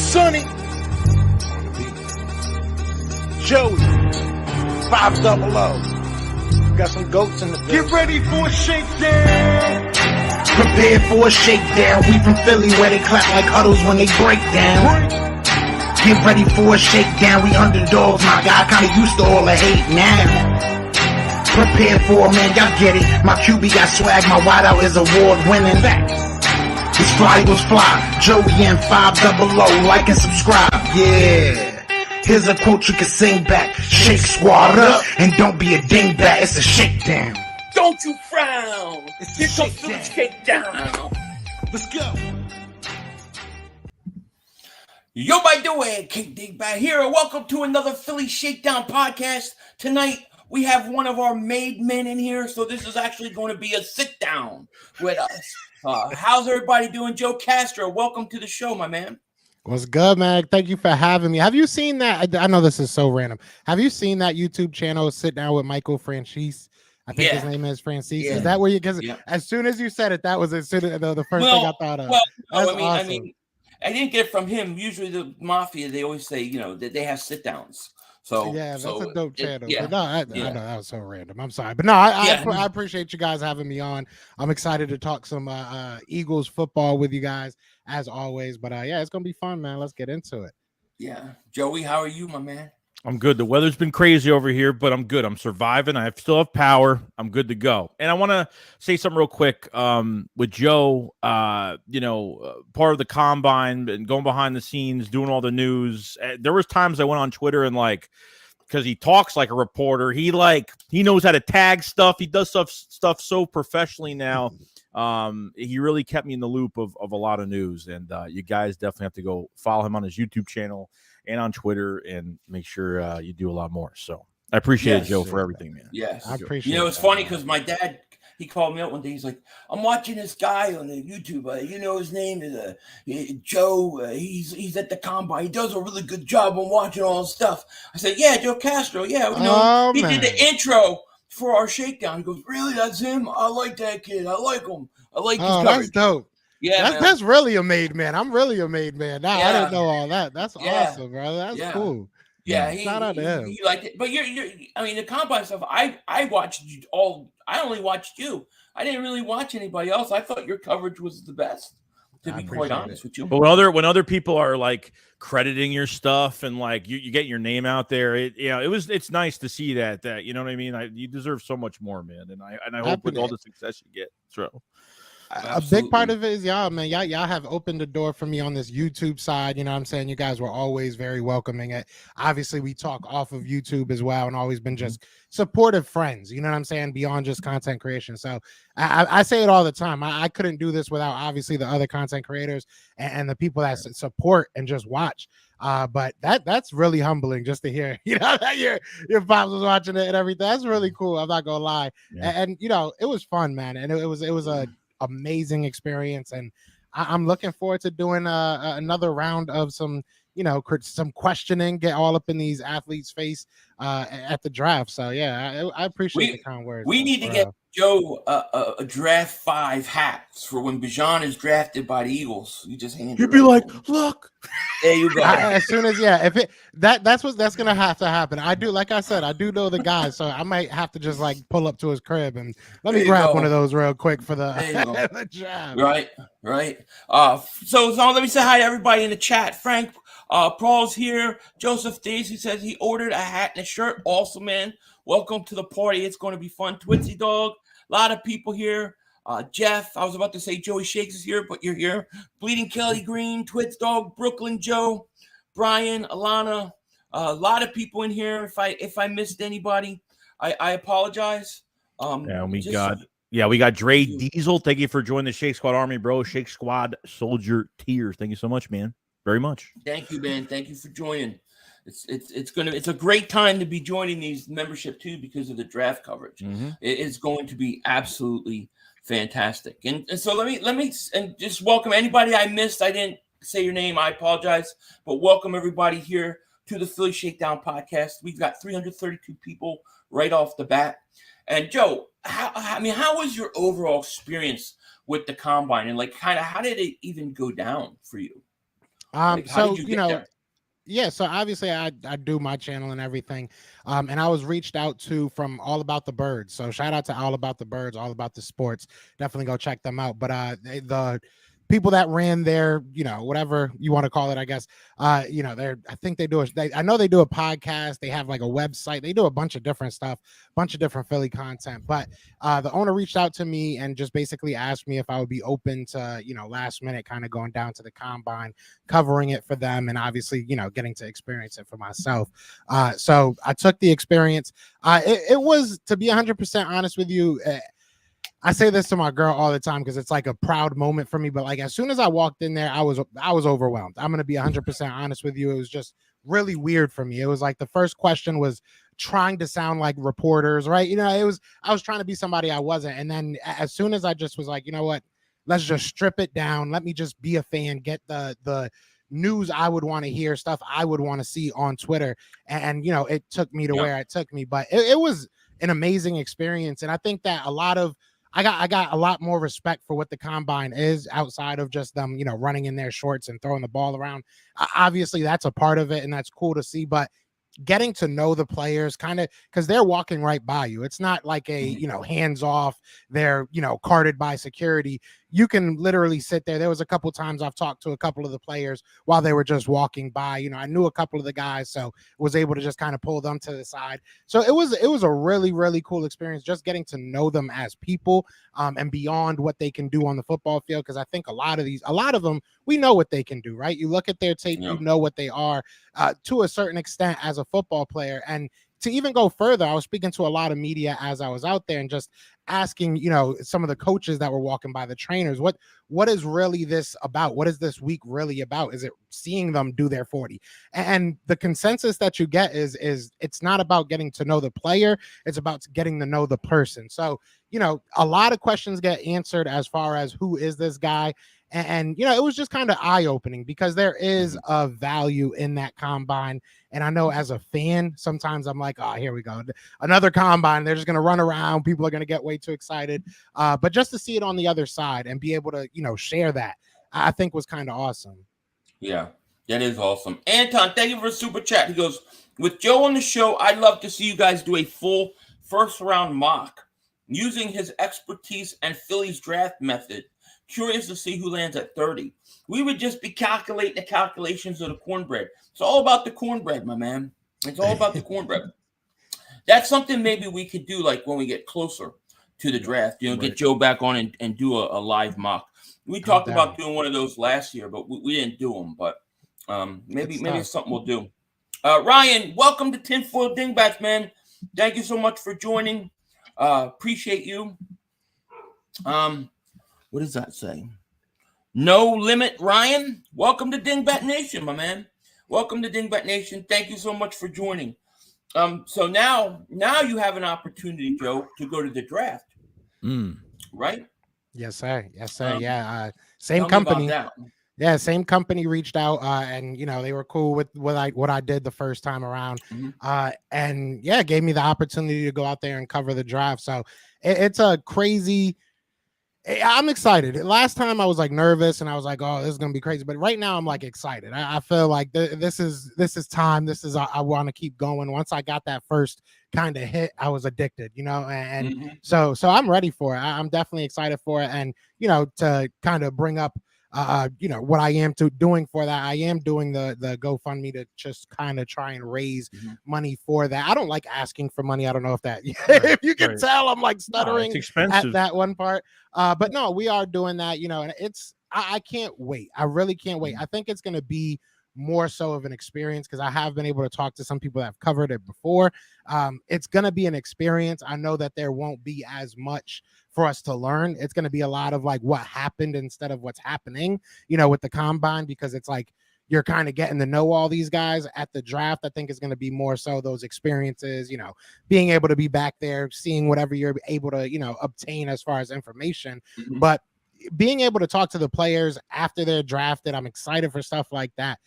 Sonny, Joey, 500. Got some goats in the building. Get ready for a shakedown. Prepare for a shakedown. We from Philly where they clap like huddles when they break down. Get ready for a shakedown. We underdogs, my guy. Kinda used to all the hate now. Prepare for it, man. Y'all get it. My QB got swag. My wideout is award winning. This fly was fly. Joey and 500. Like and subscribe. Yeah. Here's a quote you can sing back. Shake squad up and don't be a dingbat. It's a shakedown. Don't you frown. It's Here a comes the shakedown. Let's go. Yo, by the way, King Dingbat here. Welcome to another Philly Shakedown podcast. Tonight, we have one of our made men in here, so this is actually going to be a sit down with us. How's everybody doing? Joe Castro, welcome to the show, my man. What's good, man? Thank you for having me. Have you seen that? I know this is so random. Have you seen that YouTube channel, Sit Down with Michael Francis? I think his name is Francis. Yeah. Is that where you? Because as soon as you said it, that was the first thing I thought of. Well, That's awesome. I mean, I didn't get it from him. Usually, the mafia, they always say, that they have sit downs. So yeah, that's a dope channel. Yeah. But no, I know that was so random. I'm sorry, but no, I appreciate you guys having me on. I'm excited to talk some Eagles football with you guys as always. But yeah, it's gonna be fun, man. Let's get into it. Yeah, Joey, how are you, my man? I'm good. The weather's been crazy over here, but I'm good. I'm surviving. I still have power. I'm good to go. And I want to say something real quick with Joe, part of the combine and going behind the scenes, doing all the news. There was times I went on Twitter and because he talks like a reporter, he knows how to tag stuff. He does stuff so professionally now. He really kept me in the loop of a lot of news, and you guys definitely have to go follow him on his YouTube channel and on Twitter and make sure you do a lot more. So I appreciate it, Joe, for everything, man. Yes. I appreciate it. It's funny because my dad, he called me up one day. He's like, I'm watching this guy on the YouTube. His name is Joe. He's at the combine. He does a really good job on watching all this stuff. I said, yeah, Joe Castro. Yeah. He did the intro for our shakedown. He goes, really? That's him? I like that kid. I like him. I like his coverage. That's dope. Yeah, that's really a made man. I'm really a made man. Nah, I didn't know all that. That's awesome, brother. That's cool. Yeah, shout out to him. He liked it. But the combine stuff, I watched you all. I only watched you. I didn't really watch anybody else. I thought your coverage was the best, to be quite honest with you. But when other people are crediting your stuff and you get your name out there, it's nice to see that you know what I mean. You deserve so much more, man. And I hope with all the success you get, so. Absolutely. A big part of it is y'all, man. Y'all have opened the door for me on this YouTube side. You know what I'm saying? You guys were always very welcoming. Obviously, we talk off of YouTube as well and always been just supportive friends. You know what I'm saying? Beyond just content creation. So I say it all the time. I couldn't do this without obviously the other content creators and the people that support and just watch. But that's really humbling just to hear, that your pops was watching it and everything. That's really cool. I'm not gonna lie. Yeah. And it was fun, man. And it was a amazing experience, and I'm looking forward to doing another round of some questioning, get all up in these athletes' face at the draft. So yeah, I appreciate the kind words. We need to get Joe a draft 5 hats for when Bijan is drafted by the Eagles. You just hand. You'd be like, look. There you go. As soon as that's gonna have to happen. I do, like I said, I do know the guy, so I might have to just pull up to his crib and let me grab one of those real quick for the draft. Right. So let me say hi to everybody in the chat. Frank Paul's here. Joseph Daisy says he ordered a hat and a shirt. Awesome, man. Welcome to the party. It's going to be fun. Twitsy Dog, a lot of people here. Jeff, I was about to say JoeyShakes is here, but you're here. Bleeding Kelly Green, Twits Dog, Brooklyn Joe, Brian, Alana, a lot of people in here. If I missed anybody, I apologize. We got Dre Diesel. Thank you for joining the Shake Squad Army, bro. Shake Squad Soldier Tears. Thank you so much, man. Very much. Thank you, man. Thank you for joining. It's a great time to be joining these membership too because of the draft coverage. Mm-hmm. It is going to be absolutely fantastic. And so let me just welcome anybody I missed. I didn't say your name. I apologize, but welcome everybody here to the Philly Shakedown podcast. We've got 332 people right off the bat. And Joe, how was your overall experience with the combine, and how did it even go down for you? Like, how So did you get there? yeah, so obviously I do my channel and everything. And I was reached out to from All About the Birds. So shout out to All About the Birds, All About the Sports. Definitely go check them out. But the people that ran their, whatever you want to call it, I guess, I think I know they do a podcast, they have like a website, they do a bunch of different stuff, bunch of different Philly content. But the owner reached out to me and just basically asked me if I would be open to, last minute kind of going down to the combine, covering it for them, and obviously, getting to experience it for myself. So I took the experience. It was, to be 100% honest with you, I say this to my girl all the time because it's like a proud moment for me. But like as soon as I walked in there, I was overwhelmed. I'm gonna be 100% honest with you. It was just really weird for me. It was like the first question was trying to sound like reporters, right? I was trying to be somebody I wasn't. And then as soon as I just was like, you know what, let's just strip it down. Let me just be a fan, get the news I would want to hear, stuff I would want to see on Twitter. And it took me to where it took me. But it was an amazing experience. And I think that I got a lot more respect for what the combine is outside of just them, running in their shorts and throwing the ball around. Obviously, that's a part of it, and that's cool to see. But getting to know the players, kind of, because they're walking right by you. It's not like a hands off. They're carted by security. You can literally sit there. There was a couple times I've talked to a couple of the players while they were just walking by. I knew a couple of the guys, so was able to just kind of pull them to the side. So it was a really, really cool experience, just getting to know them as people, and beyond what they can do on the football field. Because I think a lot of them, we know what they can do, right? You look at their tape, you know what they are to a certain extent as a football player. And to even go further, I was speaking to a lot of media as I was out there and just asking, some of the coaches that were walking by, the trainers, what is really this about? What is this week really about? Is it seeing them do their 40? And the consensus that you get is it's not about getting to know the player. It's about getting to know the person. So, a lot of questions get answered as far as who is this guy. And it was just kind of eye-opening because there is a value in that combine. And I know as a fan, sometimes I'm like, oh, here we go. Another combine. They're just going to run around. People are going to get way too excited. But just to see it on the other side and be able to, share that, I think was kind of awesome. Yeah, that is awesome. Anton, thank you for the super chat. He goes, with Joe on the show, I'd love to see you guys do a full first-round mock using his expertise and Philly's draft method. Curious to see who lands at 30. We would just be calculating the calculations of the cornbread. It's all about the cornbread, my man. It's all about the cornbread. That's something maybe we could do like when we get closer to the draft. Get Joe back on and do a live mock. We talked about doing one of those last year, but we didn't do them. But maybe it's something we'll do. Ryan, welcome to Tinfoil Dingbats, man. Thank you so much for joining. Appreciate you. What does that say? No Limit Ryan. Welcome to Dingbat Nation, my man. Welcome to Dingbat Nation. Thank you so much for joining. So now you have an opportunity, Joe, to go to the draft. Right? Yes, sir. Yes, sir. Same company. Yeah, same company reached out, and they were cool with what I did the first time around, and gave me the opportunity to go out there and cover the draft. So it's a crazy. I'm excited. Last time I was like nervous and I was like, oh, this is gonna be crazy. But right now I'm like excited. I feel like this is time. I want to keep going. Once I got that first kind of hit, I was addicted, and so I'm ready for it. I'm definitely excited for it. And to kind of bring up what I am doing for that. I am doing the GoFundMe to just kind of try and raise money for that. I don't like asking for money. I don't know if that if you can tell, I'm like stuttering at that one part. But no, we are doing that, and I can't wait. I really can't wait. I think it's going to be more so of an experience because I have been able to talk to some people that have covered it before. It's going to be an experience. I know that there won't be as much for us to learn. It's going to be a lot of like what happened instead of what's happening, with the combine, because it's like you're kind of getting to know all these guys. At the draft, I think is going to be more so those experiences, being able to be back there, seeing whatever you're able to, obtain as far as information. But being able to talk to the players after they're drafted, I'm excited for stuff like that.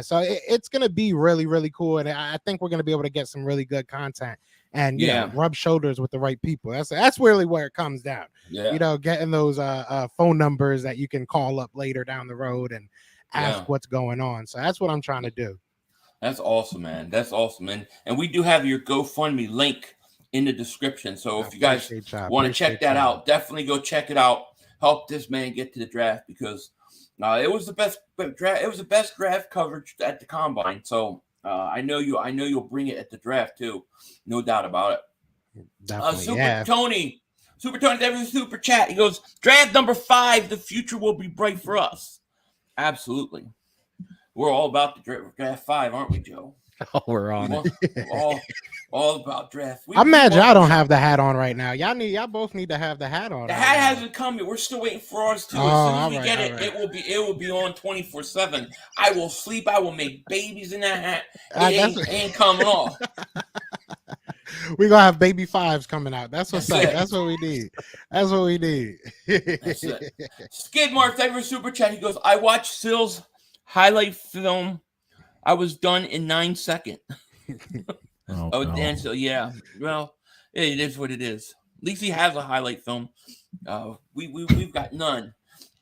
So it's going to be really, really cool. And I think we're going to be able to get some really good content and, rub shoulders with the right people. That's really where it comes down, getting those phone numbers that you can call up later down the road and ask what's going on. So that's what I'm trying to do. That's awesome, man. That's awesome. And we do have your GoFundMe link in the description. So if you guys want to check that out, definitely go check it out. Help this man get to the draft, because it was the best draft. It was the best draft coverage at the combine. So I know you'll bring it at the draft too, no doubt about it. Super Tony, there's a super chat. He goes, draft number 5. The future will be bright for us. Absolutely, we're all about the draft 5, aren't we, Joe? Oh, we're on it. all about draft. I'm mad y'all don't have the hat on right now. Y'all both need to have the hat on. The hat hasn't come yet. We're still waiting for ours too. As soon as we get it, it will be on 24/7. I will sleep. I will make babies in that hat. It ain't coming off. We're gonna have baby 5s coming out. That's what's up. That's what we need. That's what we need. That's it. Skidmark, thank you for super chat. He goes, I watched Sill's highlight film. I was done in 9 seconds. Dan, so yeah. Well, it is what it is. At least he has a highlight film. We've got none.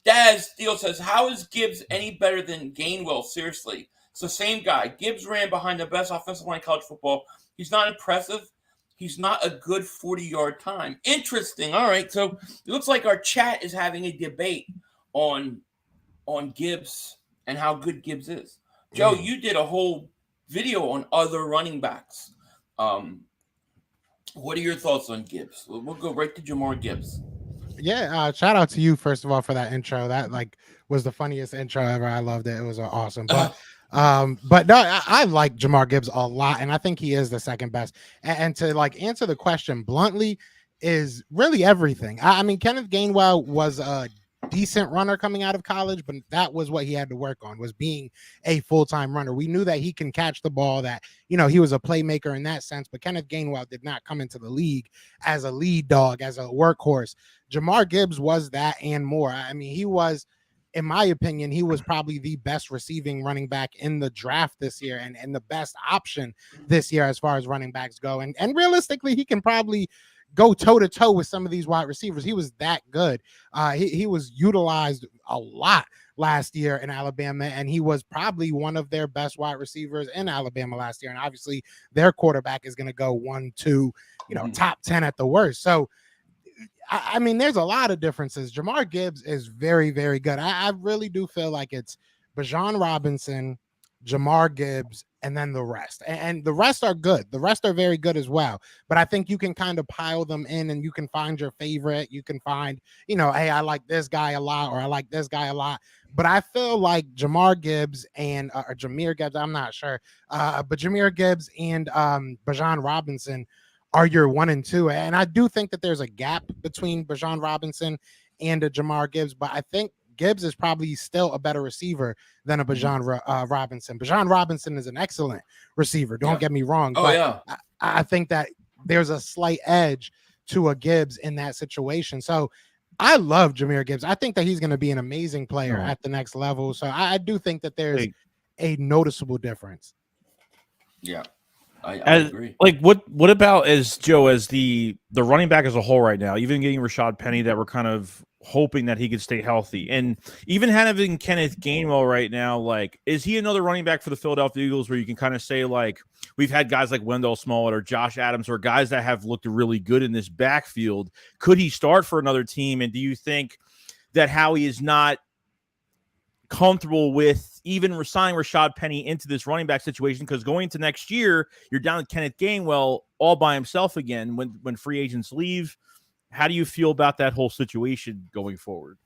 Daz Steele says, how is Gibbs any better than Gainwell? Seriously. It's the same guy. Gibbs ran behind the best offensive line in college football. He's not impressive. He's not a good 40-yard time. Interesting. All right. So it looks like our chat is having a debate on Gibbs and how good Gibbs is. Joe, you did a whole video on other running backs. What are your thoughts on Gibbs? We'll go right to Jahmyr Gibbs. Yeah, shout out to you first of all for that intro. That was the funniest intro ever. I loved it. It was awesome. But no, I like Jahmyr Gibbs a lot, and I think he is the second best. And to answer the question bluntly, is really everything. I mean, Kenneth Gainwell was a decent runner coming out of college, but that was what he had to work on, was being a full-time runner. We knew that he can catch the ball, that he was a playmaker in that sense, but Kenneth Gainwell did not come into the league as a lead dog, as a workhorse. Jahmyr Gibbs was that and more. I mean, he was, in my opinion, he was probably the best receiving running back in the draft this year, and the best option this year as far as running backs go. And realistically, he can probably go toe-to-toe with some of these wide receivers. He was that good. He was utilized a lot last year in Alabama, and he was probably one of their best wide receivers in Alabama last year. And obviously, their quarterback is going to go 1, 2, top 10 at the worst. So, I mean, there's a lot of differences. Jahmyr Gibbs is very, very good. I really do feel like it's Bijan Robinson, Jahmyr Gibbs, and then the rest. And the rest are good. The rest are very good as well. But I think you can kind of pile them in, and you can find your favorite. You can find, hey, I like this guy a lot, or I like this guy a lot. But I feel like Jahmyr Gibbs and or Jahmyr Gibbs, I'm not sure, but Jahmyr Gibbs and Bijan Robinson are your 1 and 2. And I do think that there's a gap between Bijan Robinson and Jahmyr Gibbs, but I think Gibbs is probably still a better receiver than a Bijan Robinson. Bijan Robinson is an excellent receiver. Don't get me wrong. I think that there's a slight edge to a Gibbs in that situation. So I love Jahmyr Gibbs. I think that he's going to be an amazing player at the next level. So I do think that there's a noticeable difference. Yeah. I agree. What about as Joe, as the running back as a whole right now, even getting Rashad Penny, that we're kind of hoping that he could stay healthy, and even having Kenneth Gainwell right now, is he another running back for the Philadelphia Eagles where you can kind of say, we've had guys like Wendell Smollett or Josh Adams, or guys that have looked really good in this backfield? Could he start for another team? And do you think that Howie is not comfortable with even signing Rashad Penny into this running back situation? Because going into next year, you're down to Kenneth Gainwell all by himself again when free agents leave. How do you feel about that whole situation going forward?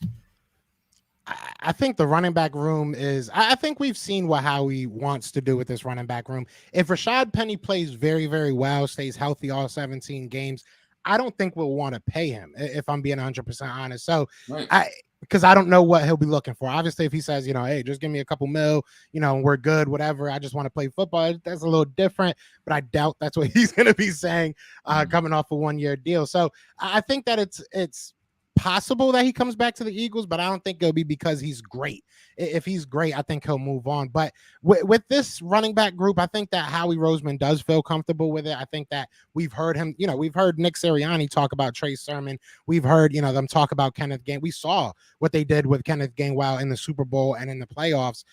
I think the running back room is, I think we've seen what Howie wants to do with this running back room. If Rashad Penny plays very, very well, stays healthy all 17 games, I don't think we'll want to pay him, if I'm being 100% honest. So because I don't know what he'll be looking for. Obviously, if he says, hey, just give me a couple mil, we're good, whatever, I just want to play football, that's a little different, but I doubt that's what he's going to be saying coming off a 1-year deal. So I think that it's possible that he comes back to the Eagles, but I don't think it'll be because he's great. If he's great, I think he'll move on. But with this running back group, I think that Howie Roseman does feel comfortable with it. I think that we've heard him, we've heard Nick Sirianni talk about Trey Sermon. We've heard, them talk about Kenneth Gainwell. We saw what they did with Kenneth Gainwell in the Super Bowl and in the playoffs.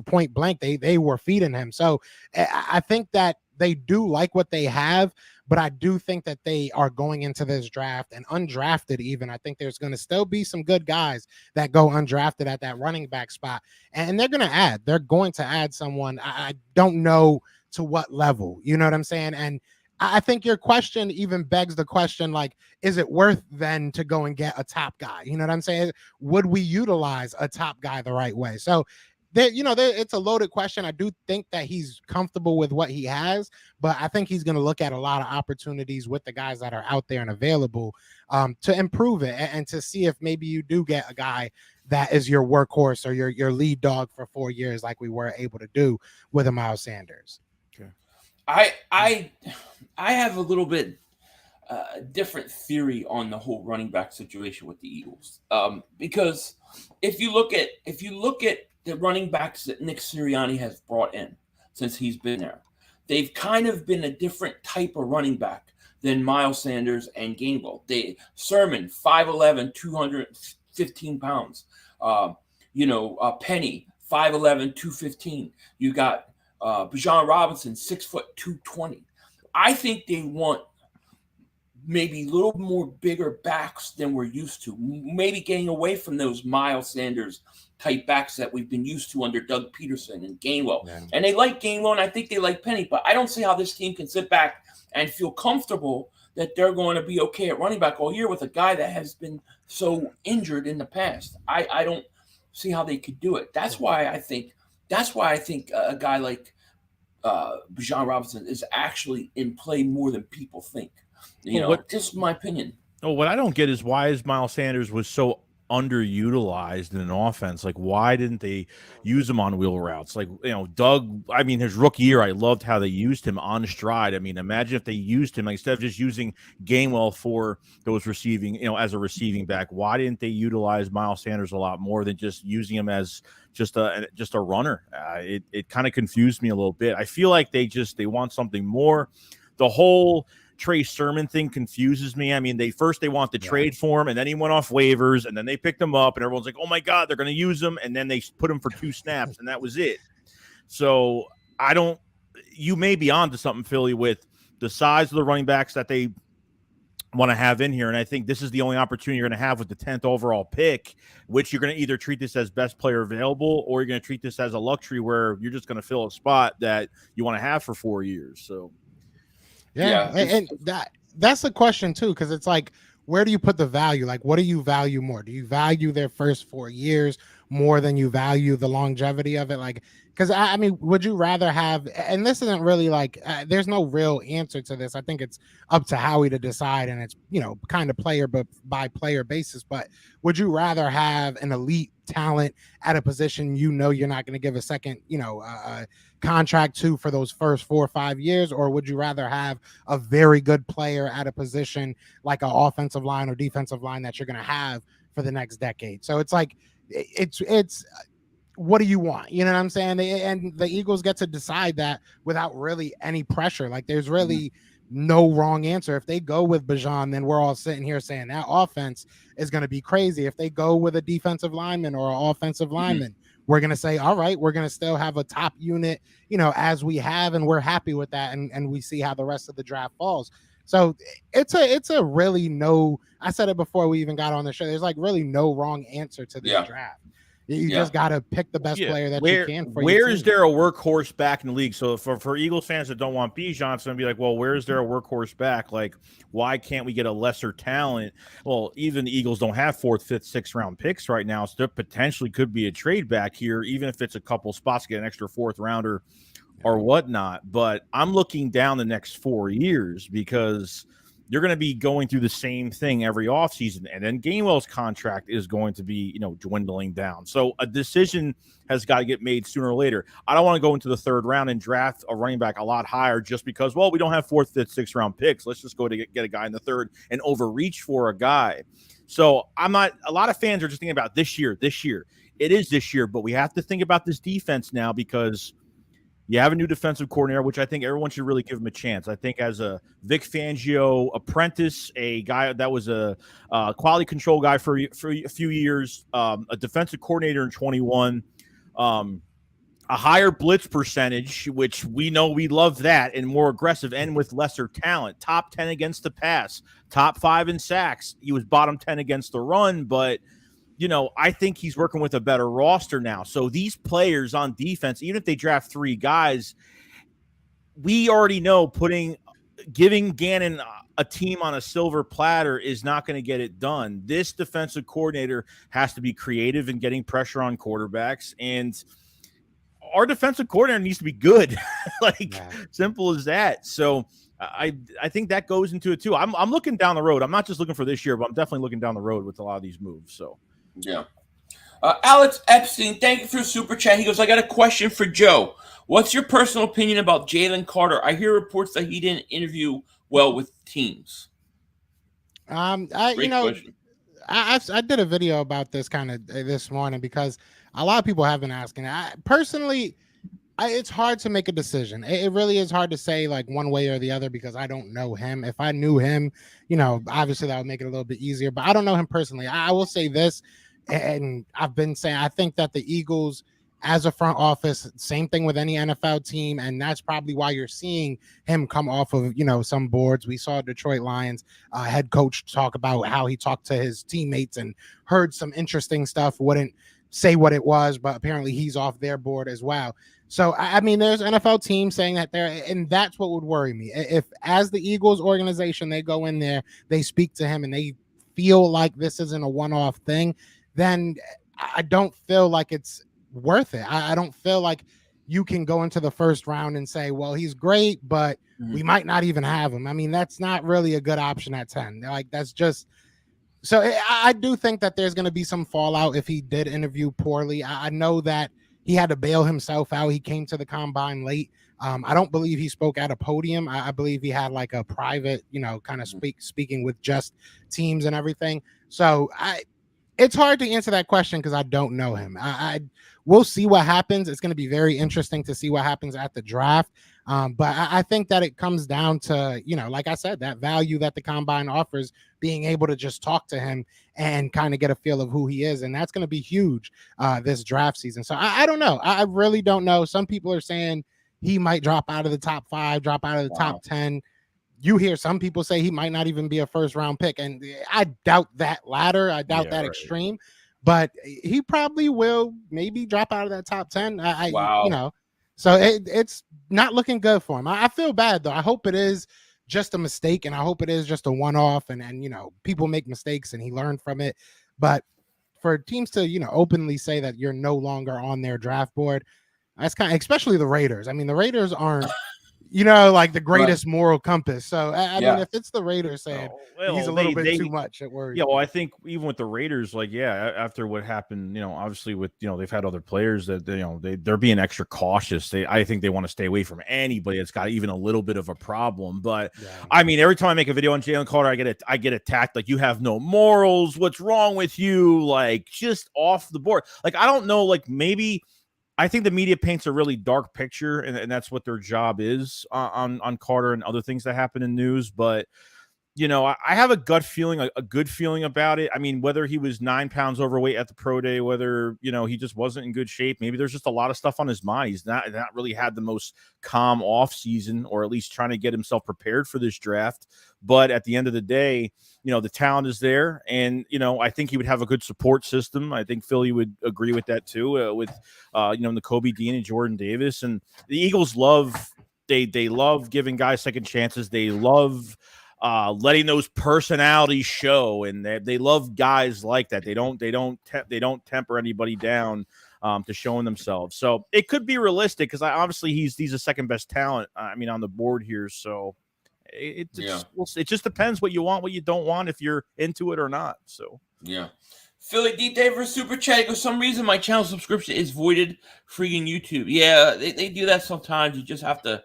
Point blank, they were feeding him. So I think that they do like what they have, but I do think that they are going into this draft and undrafted even. I think there's going to still be some good guys that go undrafted at that running back spot. And they're going to add someone. I don't know to what level, you know what I'm saying? And I think your question even begs the question, like, is it worth then to go and get a top guy? You know what I'm saying? Would we utilize a top guy the right way? So it's a loaded question. I do think that he's comfortable with what he has, but I think he's going to look at a lot of opportunities with the guys that are out there and available to improve it and to see if maybe you do get a guy that is your workhorse or your lead dog for 4 years, like we were able to do with a Miles Sanders. Okay. I have a little bit different theory on the whole running back situation with the Eagles, because if you look at the running backs that Nick Sirianni has brought in since he's been there, they've kind of been a different type of running back than Miles Sanders and Gainwell. Sermon, 5'11", 215 pounds. Penny, 5'11", 215. You got Bijan Robinson, 6 foot 220. I think they want maybe a little more bigger backs than we're used to. Maybe getting away from those Miles Sanders type backs that we've been used to under Doug Peterson and Gainwell. Yeah. And they like Gainwell, and I think they like Penny, but I don't see how this team can sit back and feel comfortable that they're going to be okay at running back all year with a guy that has been so injured in the past. I don't see how they could do it. That's why I think a guy like Bijan Robinson is actually in play more than people think. Just my opinion. Oh, what I don't get is why is Miles Sanders was so underutilized in an offense. Like, why didn't they use him on wheel routes? Like, Doug, his rookie year, I loved how they used him on stride. Imagine if they used him instead of just using Gainwell for those receiving, as a receiving back. Why didn't they utilize Miles Sanders a lot more than just using him as just a runner? It kind of confused me a little bit. I feel like they want something more. The whole Trey Sermon thing confuses me. They want the trade for him, and then he went off waivers, and then they picked him up, and everyone's like, oh my God, they're going to use him. And then they put him for 2 snaps, and that was it. So you may be onto something, Philly, with the size of the running backs that they want to have in here. And I think this is the only opportunity you're going to have with the 10th overall pick, which you're going to either treat this as best player available, or you're going to treat this as a luxury where you're just going to fill a spot that you want to have for 4 years. So, yeah. And that's the question too, because it's like, where do you put the value? Like, what do you value more? Do you value their first 4 years more than you value the longevity of it? Like, because would you rather have, and this isn't really like, there's no real answer to this. I think it's up to Howie to decide, and it's, kind of player by player basis. But would you rather have an elite talent at a position you're not going to give a second, contract to for those first 4 or 5 years, or would you rather have a very good player at a position like an offensive line or defensive line that you're going to have for the next decade? So it's like, it's what do you want? You know what I'm saying? And the Eagles get to decide that without really any pressure. Like, there's really no wrong answer. If they go with Bijan, then we're all sitting here saying that offense is going to be crazy. If they go with a defensive lineman or an offensive lineman, we're going to say, all right, we're going to still have a top unit, as we have, and we're happy with that. And we see how the rest of the draft falls. So it's a really no, I said it before we even got on the show, there's like really no wrong answer to this draft. You just got to pick the best player that you can. Where is there a workhorse back in the league? So for Eagles fans that don't want Bijan, it's going to be like, well, where is there a workhorse back? Like, why can't we get a lesser talent? Well, even the Eagles don't have 4th, 5th, 6th round picks right now. So there potentially could be a trade back here, even if it's a couple spots to get an extra 4th rounder or whatnot. But I'm looking down the next 4 years because you're going to be going through the same thing every offseason. And then Gainwell's contract is going to be, dwindling down. So a decision has got to get made sooner or later. I don't want to go into the third round and draft a running back a lot higher just because, well, we don't have fourth, fifth, sixth round picks. Let's just go to get a guy in the third and overreach for a guy. So a lot of fans are just thinking about this year. It is this year, but we have to think about this defense now because you have a new defensive coordinator, which I think everyone should really give him a chance. I think as a Vic Fangio apprentice, a guy that was a quality control guy for a few years, a defensive coordinator in 21, a higher blitz percentage, which we know we love that, and more aggressive and with lesser talent. Top 10 against the pass, top 5 in sacks. He was bottom 10 against the run, but I think he's working with a better roster now. So these players on defense, even if they draft 3 guys, we already know giving Gannon a team on a silver platter is not going to get it done. This defensive coordinator has to be creative in getting pressure on quarterbacks, and our defensive coordinator needs to be good. Simple as that. So I think that goes into it too. I'm looking down the road. I'm not just looking for this year, but I'm definitely looking down the road with a lot of these moves. So. Yeah. Alex Epstein, thank you for the super chat. He goes, I got a question for Joe. What's your personal opinion about Jalen Carter? I hear reports that he didn't interview well with teams. I did a video about this kind of this morning because a lot of people have been asking. It's hard to make a decision. It really is hard to say like one way or the other because I don't know him. If I knew him, obviously that would make it a little bit easier, but I don't know him personally. I will say this, and I've been saying, I think that the Eagles as a front office, same thing with any NFL team, and that's probably why you're seeing him come off of, some boards. We saw Detroit Lions head coach talk about how he talked to his teammates and heard some interesting stuff, wouldn't say what it was, but apparently he's off their board as well. So, there's NFL teams saying that and that's what would worry me. If as the Eagles organization, they go in there, they speak to him and they feel like this isn't a one-off thing, then I don't feel like it's worth it. I don't feel like you can go into the first round and say, well, he's great, but we might not even have him. That's not really a good option at 10. That's just, so I do think that there's going to be some fallout if he did interview poorly. I know that he had to bail himself out. He came to the combine late. I don't believe he spoke at a podium. I believe he had like a private, kind of speaking with just teams and everything. So it's hard to answer that question because I don't know him. We'll see what happens. It's going to be very interesting to see what happens at the draft. But I think that it comes down to, like I said, that value that the combine offers, being able to just talk to him and kind of get a feel of who he is. And that's going to be huge this draft season. So I don't know. I really don't know. Some people are saying he might drop out of the top 5, drop out of the top 10. You hear some people say he might not even be a first round pick. And I doubt that latter. I doubt that extreme. But he probably will maybe drop out of that top 10. So it's not looking good for him. I feel bad, though. I hope it is just a mistake, and I hope it is just a one-off, and people make mistakes, and he learned from it. But for teams to, openly say that you're no longer on their draft board, that's kind of, especially the Raiders. The Raiders aren't, like the greatest moral compass. So, I mean, if it's the Raiders saying he's a little bit too much, it worries. Yeah, well, I think even with the Raiders, after what happened, obviously with, they've had other players that, they're being extra cautious. I think they want to stay away from anybody that's got even a little bit of a problem. But, every time I make a video on Jalen Carter, I get attacked. Like, you have no morals. What's wrong with you? Like, just off the board. Like, I don't know, maybe – I think the media paints a really dark picture, and that's what their job is on Carter and other things that happen in news. But, I have a gut feeling, a good feeling about it. Whether he was 9 pounds overweight at the pro day, whether, he just wasn't in good shape, maybe there's just a lot of stuff on his mind. He's not really had the most calm off season, or at least trying to get himself prepared for this draft. But at the end of the day, the talent is there. And, I think he would have a good support system. I think Philly would agree with that too, with, Nakobe Dean and Jordan Davis. And the Eagles they love giving guys second chances. They love letting those personalities show, and they love guys like that. They don't temper anybody down to showing themselves. So it could be realistic because obviously he's the second best talent. On the board here. So it just depends what you want, what you don't want, if you're into it or not. So yeah. Philly D Daver Super Chat. For some reason, my channel subscription is voided. Freaking YouTube. Yeah, they do that sometimes. You just have to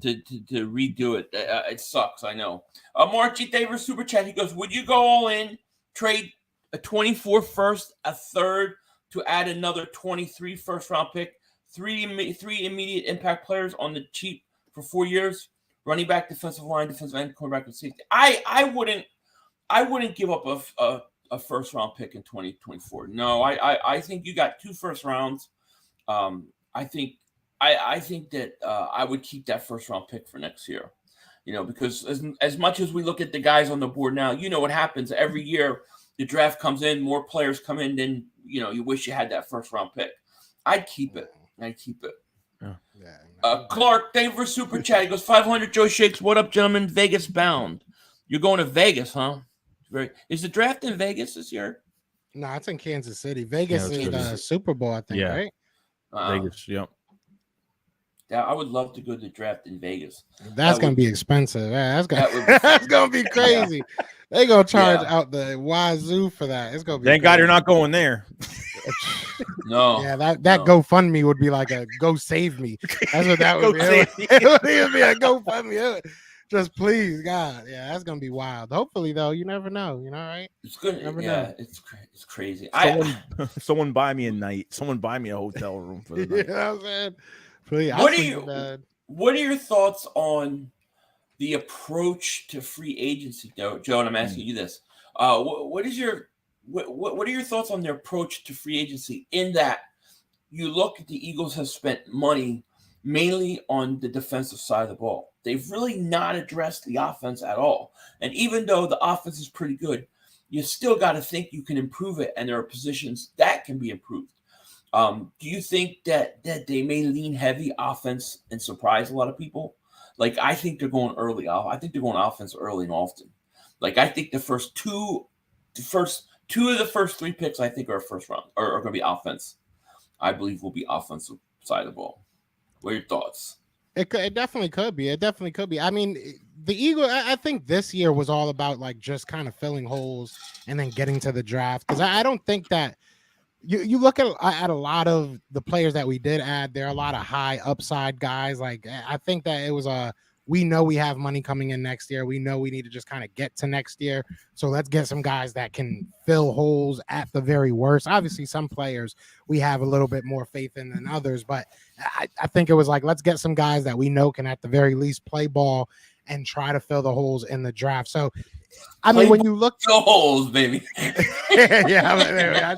redo it. It sucks. I know. Mark G Daver Super Chat. He goes, would you go all in, trade a 24 first, a third to add another 23 first round pick, three immediate impact players on the cheap for 4 years, running back, defensive line, defensive end, cornerback, and safety? I wouldn't give up a first round pick in 2024. No, I think you got 2 first rounds. I think that I would keep that first round pick for next year. Because as much as we look at the guys on the board now, what happens every year. The draft comes in, more players come in, then you wish you had that first round pick. I'd keep it. Yeah. Clark, thank you for super chat. He goes 500 Joey Shakes. What up, gentlemen? Vegas bound. You're going to Vegas, huh? Is the draft in Vegas this year? No, it's in Kansas City. Vegas is the Super Bowl, I think, right? Vegas, yep. Yeah, I would love to go to the draft in Vegas. That's going to be expensive. Yeah, that's going to be crazy. Yeah. They're going to charge out the wazoo for that. It's going to be Thank God you're not going there. No. Yeah, that GoFundMe would be like a go save me. That's what that would be. It would be a GoFundMe. Just please, God. Yeah, that's going to be wild. Hopefully, though, you never know. Right? It's good. It's crazy. Someone buy me a night. Someone buy me a hotel room for the night. You know what I'm saying? Please, what are your thoughts on the approach to free agency, Joe? And I'm asking you this: what are your thoughts on their approach to free agency? In that you look at the Eagles have spent money mainly on the defensive side of the ball. They've really not addressed the offense at all. And even though the offense is pretty good, you still got to think you can improve it, and there are positions that can be improved. Do you think that they may lean heavy offense and surprise a lot of people? Like, I think they're going early. I think they're going offense early and often. Like, I think the first two of the first 3 picks, I think, are first round are going to be offense. I believe will be offensive side of the ball. What are your thoughts? It definitely could be. It definitely could be. I mean, the Eagles, I think this year was all about like just kind of filling holes and then getting to the draft. Because I don't think that you look at a lot of the players that we did add, there are a lot of high upside guys. Like, I think that it was we know we have money coming in next year. We know we need to just kind of get to next year. So let's get some guys that can fill holes at the very worst. Obviously, some players we have a little bit more faith in than others, but I think it was like, let's get some guys that we know can at the very least play ball and try to fill the holes in the draft. So, I mean, when you look the holes, baby. Yeah,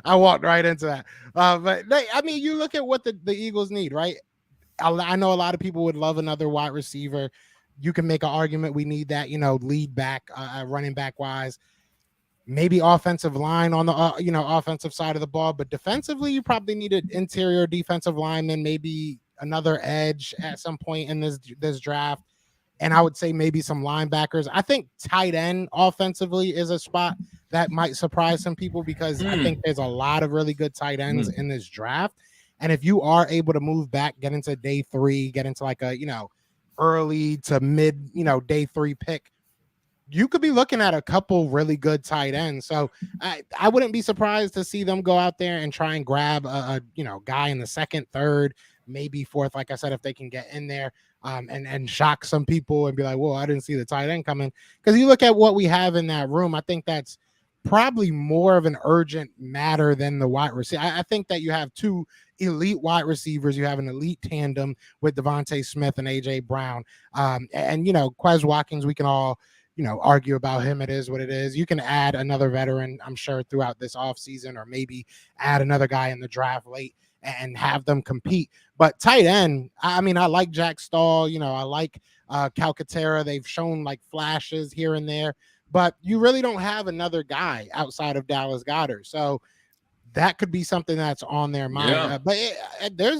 I walked right into that. But I mean, you look at what the Eagles need, right? I know a lot of people would love another wide receiver. You can make an argument we need that, lead back, running back wise. Maybe offensive line on the offensive side of the ball, but defensively, you probably need an interior defensive lineman, maybe another edge at some point in this draft. And I would say maybe some linebackers. I think tight end offensively is a spot that might surprise some people because I think there's a lot of really good tight ends in this draft. And if you are able to move back, get into day 3, get into like a, early to mid, day 3 pick, you could be looking at a couple really good tight ends. So I wouldn't be surprised to see them go out there and try and grab a guy in the 2nd, 3rd, maybe 4th, like I said, if they can get in there. And shock some people and be like, whoa, I didn't see the tight end coming. Because you look at what we have in that room, I think that's probably more of an urgent matter than the wide receiver. I think that you have 2 elite wide receivers. You have an elite tandem with Devontae Smith and A.J. Brown. And Quez Watkins, we can all, argue about him. It is what it is. You can add another veteran, I'm sure, throughout this offseason, or maybe add another guy in the draft late and have them compete. But tight end, I mean, I like Jack Stahl, I like Calcaterra. They've shown like flashes here and there, but you really don't have another guy outside of Dallas Goedert. So that could be something that's on their mind. Yeah. But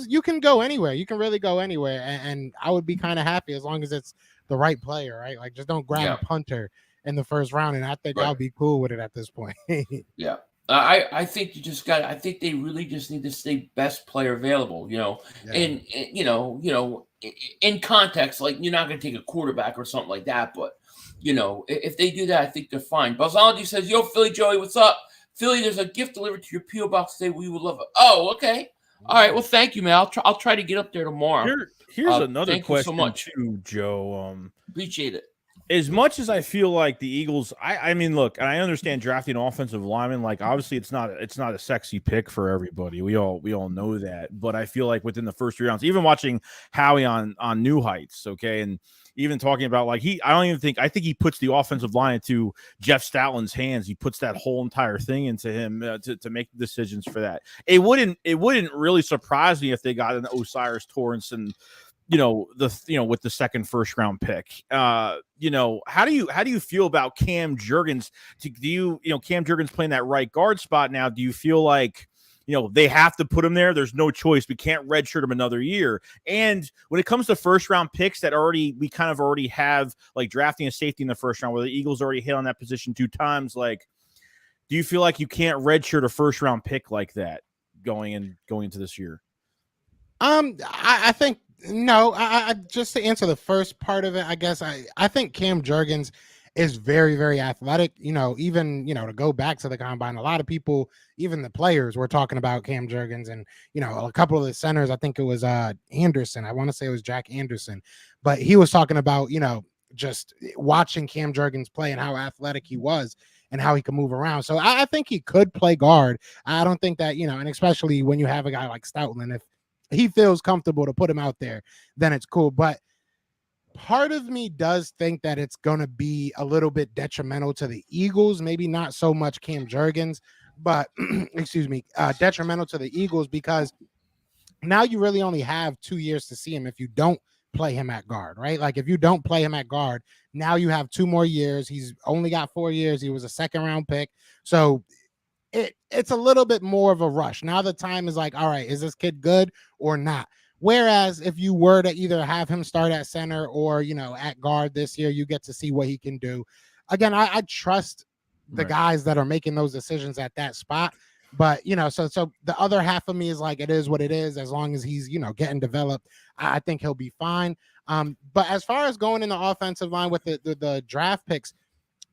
you can go anywhere. You can really go anywhere. And I would be kind of happy as long as it's the right player, right? Like, just don't grab a punter in the 1st round. And I think I'll be cool with it at this point. Yeah. I think I think they really just need to stay best player available, and in context, like you're not going to take a quarterback or something like that. But, if they do that, I think they're fine. Buzzology says, yo, Philly Joey, what's up? Philly, there's a gift delivered to your P.O. box today. We would love it. Oh, okay. All right. Well, thank you, man. I'll try to get up there tomorrow. Here's another thank question you so much. too, Joe. Appreciate it. As much as I feel like the Eagles, I mean, look, and I understand drafting offensive linemen. Like, obviously, it's not a sexy pick for everybody. We all know that. But I feel like within the first 3 rounds, even watching Howie on New Heights, okay, and even talking about like I think he puts the offensive line into Jeff Stoutland's hands. He puts that whole entire thing into him to make decisions for that. It wouldn't really surprise me if they got an Osiris Torrance and with the second first round pick. How do you feel about Cam Jurgens? Cam Jurgens playing that right guard spot now? Do you feel like they have to put him there? There's no choice. We can't redshirt him another year. And when it comes to first round picks that we kind of already have, like drafting a safety in the first round, where the Eagles already hit on that position 2 times, like, do you feel like you can't redshirt a first round pick like that going into this year? I think no. I just to answer the first part of it, I guess I think Cam Jurgens is very, very athletic. Even to go back to the combine, a lot of people, even the players, were talking about Cam Jurgens, and a couple of the centers. I think it was Anderson. I want to say it was Jack Anderson, but he was talking about just watching Cam Jurgens play and how athletic he was and how he could move around. So I think he could play guard. I don't think that and especially when you have a guy like Stoutland, if he feels comfortable to put him out there, then it's cool. But part of me does think that it's going to be a little bit detrimental to the Eagles. Maybe not so much Cam Jurgens, but detrimental to the Eagles, because now you really only have 2 years to see him if you don't play him at guard, right? Like if you don't play him at guard, now you have 2 more years. He's only got 4 years. He was a second round pick. So it's a little bit more of a rush. Now the time is like, all right, is this kid good or not? Whereas if you were to either have him start at center or, at guard this year, you get to see what he can do. Again, I trust the guys that are making those decisions at that spot. But, so the other half of me is like, it is what it is. As long as he's, getting developed, I think he'll be fine. But as far as going in the offensive line with the draft picks,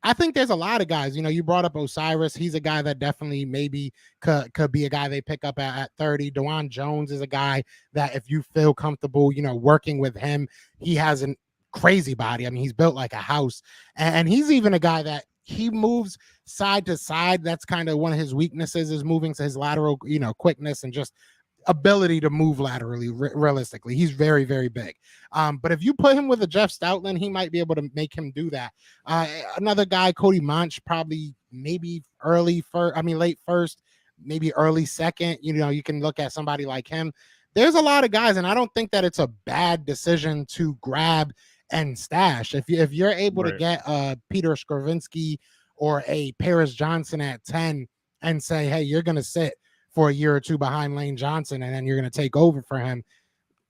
I think there's a lot of guys. You brought up Osiris. He's a guy that definitely maybe could be a guy they pick up at 30. DeJuan Jones is a guy that if you feel comfortable, working with him, he has a crazy body. I mean, he's built like a house. And he's even a guy that he moves side to side. That's kind of one of his weaknesses, is moving to his lateral, quickness and just ability to move laterally. Realistically, he's very, very big. But if you put him with a Jeff Stoutland, he might be able to make him do that. Another guy, Cody Monch, probably maybe late first, maybe early second. You can look at somebody like him. There's a lot of guys, and I don't think that it's a bad decision to grab and stash. If you're able to get Peter Skravinsky or a Paris Johnson at 10 and say, hey, you're going to sit for a year or 2 behind Lane Johnson, and then you're going to take over for him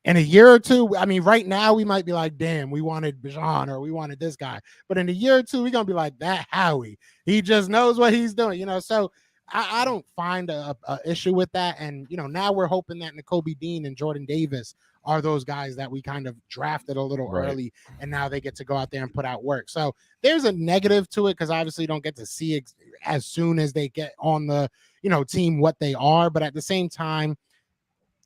in a year or 2. I mean, right now we might be like, damn, we wanted Bijan or we wanted this guy. But in a year or 2, we're going to be like, that Howie, he just knows what he's doing, So I don't find a issue with that. And, now we're hoping that Nakobe Dean and Jordan Davis are those guys that we kind of drafted a little early, and now they get to go out there and put out work. So there's a negative to it, because obviously you don't get to see as soon as they get on the, team what they are. But at the same time,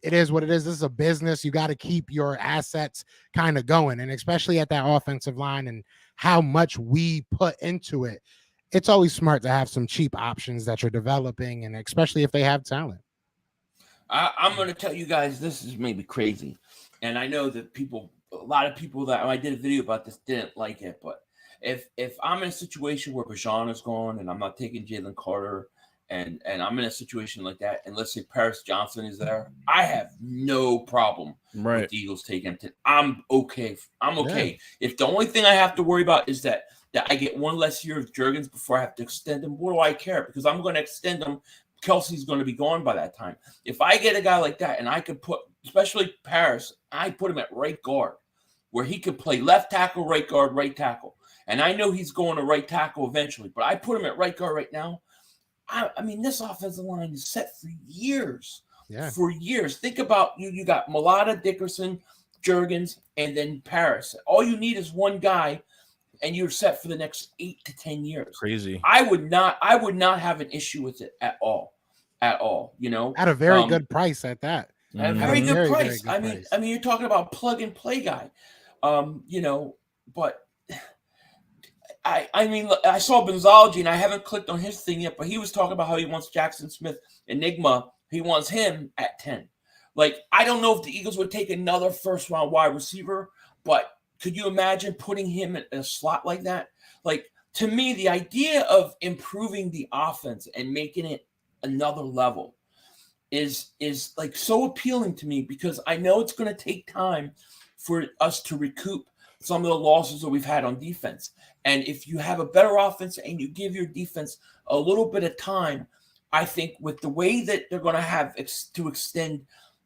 it is what it is. This is a business. You got to keep your assets kind of going. And especially at that offensive line and how much we put into it, it's always smart to have some cheap options that you're developing, and especially if they have talent. I'm going to tell you guys, this is maybe crazy. And I know that a lot of people that I did a video about this didn't like it. But if I'm in a situation where Bijan is gone and I'm not taking Jalen Carter, and I'm in a situation like that, and let's say Paris Johnson is there, I have no problem with the Eagles taking him. I'm okay. Yeah. If the only thing I have to worry about is that I get one less year of Jurgens before I have to extend him, what do I care? Because I'm going to extend him. Kelsey's going to be gone by that time. If I get a guy like that, and I could put, especially Paris, I put him at right guard, where he could play left tackle, right guard, right tackle. And I know he's going to right tackle eventually, but I put him at right guard right now. I mean, this offensive line is set for years. Yeah. For years. Think about you got Mulata, Dickerson, Jurgens, and then Paris. All you need is one guy, and you're set for the next 8 to 10 years. Crazy. I would not have an issue with it at all. You know, at a very good price at that. At a very good price. Very good price. I mean, you're talking about plug and play guy. You know, but I mean, I saw Benzology, and I haven't clicked on his thing yet, but he was talking about how he wants Jackson Smith, Enigma. He wants him at 10. Like, I don't know if the Eagles would take another first-round wide receiver, but could you imagine putting him in a slot like that? Like, to me, the idea of improving the offense and making it another level is like so appealing to me, because I know it's going to take time for us to recoup some of the losses that we've had on defense. And if you have a better offense and you give your defense a little bit of time, I think with the way that they're going to have to extend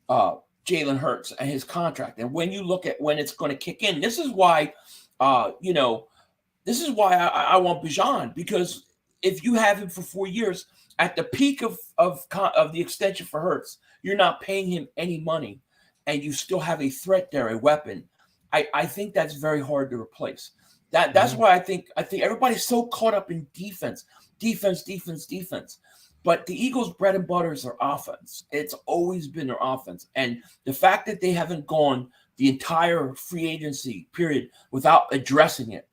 Jalen Hurts and his contract, and when you look at when it's going to kick in, this is why, you know, this is why I want Bijan, because if you have him for 4 years at the peak of the extension for Hurts, you're not paying him any money, and you still have a threat there, a weapon. I think that's very hard to replace. That's why I think everybody's so caught up in defense. But the Eagles' bread and butter is their offense. It's always been their offense. And the fact that they haven't gone the entire free agency period without addressing it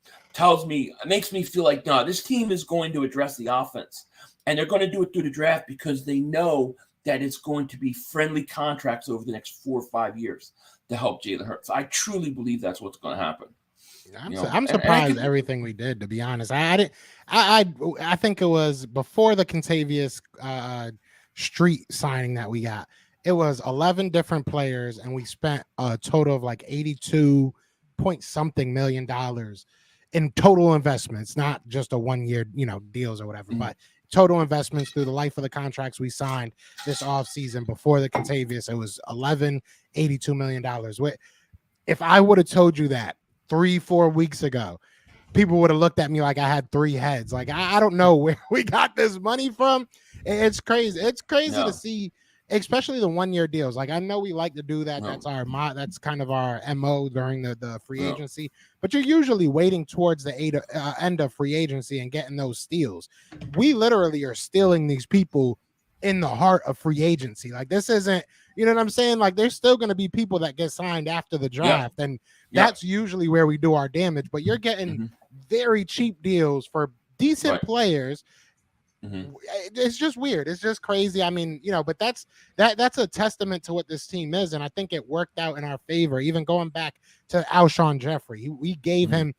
makes me feel like, no, this team is going to address the offense. And they're going to do it through the draft, because they know that it's going to be friendly contracts over the next 4 or 5 years to help Jalen Hurts. I truly believe that's what's going to happen. I'm surprised everything we did, to be honest. I think it was before the Contavious Street signing that we got. It was 11 different players, and we spent a total of like 82 point something million dollars in total investments, not just a 1 year, deals or whatever, but total investments through the life of the contracts we signed this offseason before the Contavious. It was $82 million. If I would have told you that 3-4 weeks ago, people would have looked at me like I had 3 heads. Like, I don't know where we got this money from. It's crazy. It's crazy to see, especially the 1 year deals. Like, I know we like to do that. That's kind of our MO during the free agency, but you're usually waiting towards the end of free agency and getting those steals. We literally are stealing these people in the heart of free agency. Like, this isn't, you know what I'm saying? Like, there's still going to be people that get signed after the draft, and that's usually where we do our damage. But you're getting very cheap deals for decent players. It's just weird. It's just crazy. I mean, but that's a testament to what this team is, and I think it worked out in our favor. Even going back to Alshon Jeffrey, we gave him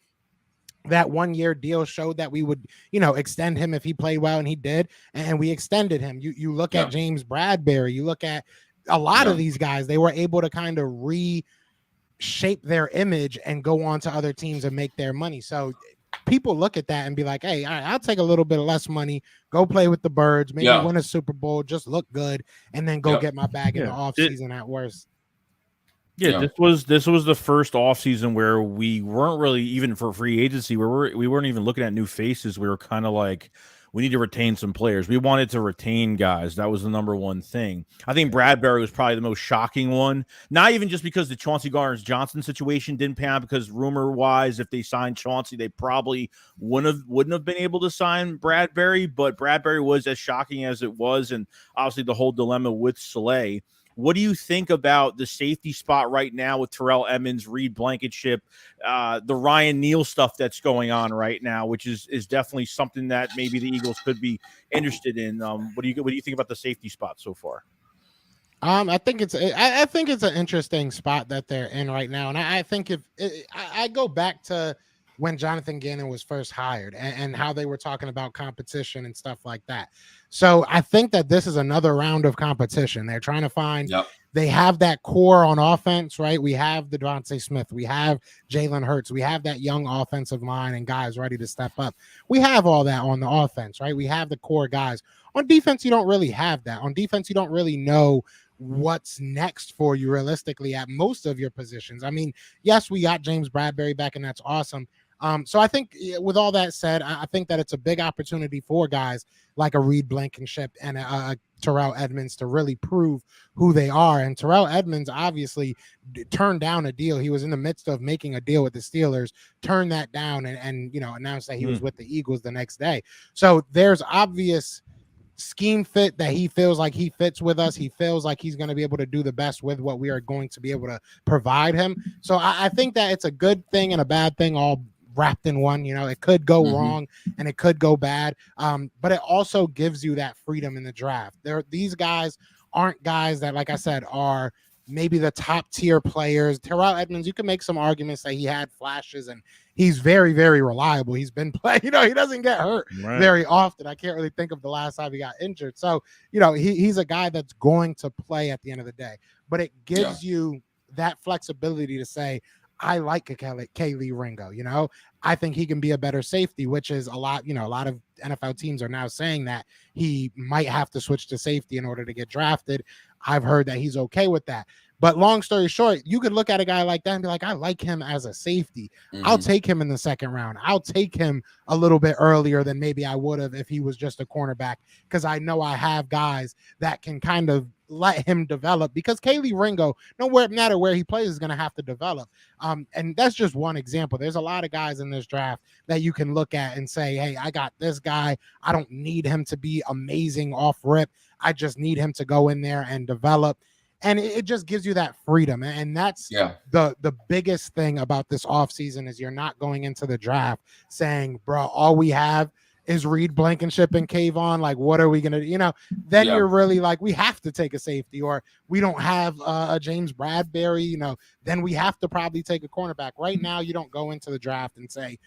that 1 year deal, showed that we would, extend him if he played well, and he did, and we extended him. You look at James Bradbury, you look at a lot of these guys, they were able to kind of reshape their image and go on to other teams and make their money. So people look at that and be like, hey, I'll take a little bit less money, go play with the Birds, maybe win a Super Bowl, just look good, and then go get my bag in the offseason at worst. This was the first offseason where we weren't really, even for free agency, where we weren't even looking at new faces. We were kind of like, we need to retain some players. We wanted to retain guys. That was the number one thing. I think Bradbury was probably the most shocking one. Not even just because the Chauncey Gardner-Johnson situation didn't pan out, because rumor-wise, if they signed Chauncey, they probably wouldn't have been able to sign Bradbury. But Bradbury was as shocking as it was, and obviously the whole dilemma with Saleh. What do you think about the safety spot right now with Terrell Emmons, Reed Blankenship, the Ryan Neal stuff that's going on right now, which is definitely something that maybe the Eagles could be interested in? What do you think about the safety spot so far? I think it's an interesting spot that they're in right now, and I think I go back to when Jonathan Gannon was first hired and how they were talking about competition and stuff like that. So I think that this is another round of competition. They're trying to find, they have that core on offense, right? We have the Devontae Smith, we have Jalen Hurts, we have that young offensive line and guys ready to step up. We have all that on the offense, right? We have the core guys. On defense, you don't really have that. On defense, you don't really know what's next for you realistically at most of your positions. I mean, yes, we got James Bradbury back, and that's awesome. So I think with all that said, I think that it's a big opportunity for guys like a Reed Blankenship and a Terrell Edmonds to really prove who they are. And Terrell Edmonds obviously turned down a deal. He was in the midst of making a deal with the Steelers, turned that down, and announced that he was with the Eagles the next day. So there's obvious scheme fit that he feels like he fits with us. He feels like he's going to be able to do the best with what we are going to be able to provide him. So I think that it's a good thing and a bad thing all wrapped in one. It could go wrong and it could go bad. But it also gives you that freedom in the draft. These guys aren't guys that, like I said, are maybe the top tier players. Terrell Edmonds, you can make some arguments that he had flashes and he's very, very reliable. He's been playing, he doesn't get hurt very often. I can't really think of the last time he got injured. So, he's a guy that's going to play at the end of the day, but it gives you that flexibility to say, I like Kaylee Ringo, I think he can be a better safety, which is a lot of NFL teams are now saying that he might have to switch to safety in order to get drafted. I've heard that he's okay with that. But long story short, you could look at a guy like that and be like, I like him as a safety. I'll take him in the second round. I'll take him a little bit earlier than maybe I would have if he was just a cornerback, because I know I have guys that can kind of let him develop, because Kaylee Ringo, no matter where he plays, is going to have to develop. And that's just one example. There's a lot of guys in this draft that you can look at and say, hey, I got this guy. I don't need him to be amazing off rip. I just need him to go in there and develop. And it just gives you that freedom. And that's the biggest thing about this offseason is you're not going into the draft saying, bro, all we have is Reed Blankenship and Kayvon. Like, what are we going to, then you're really like, we have to take a safety, or we don't have a James Bradbury, then we have to probably take a cornerback. Right now, you don't go into the draft and say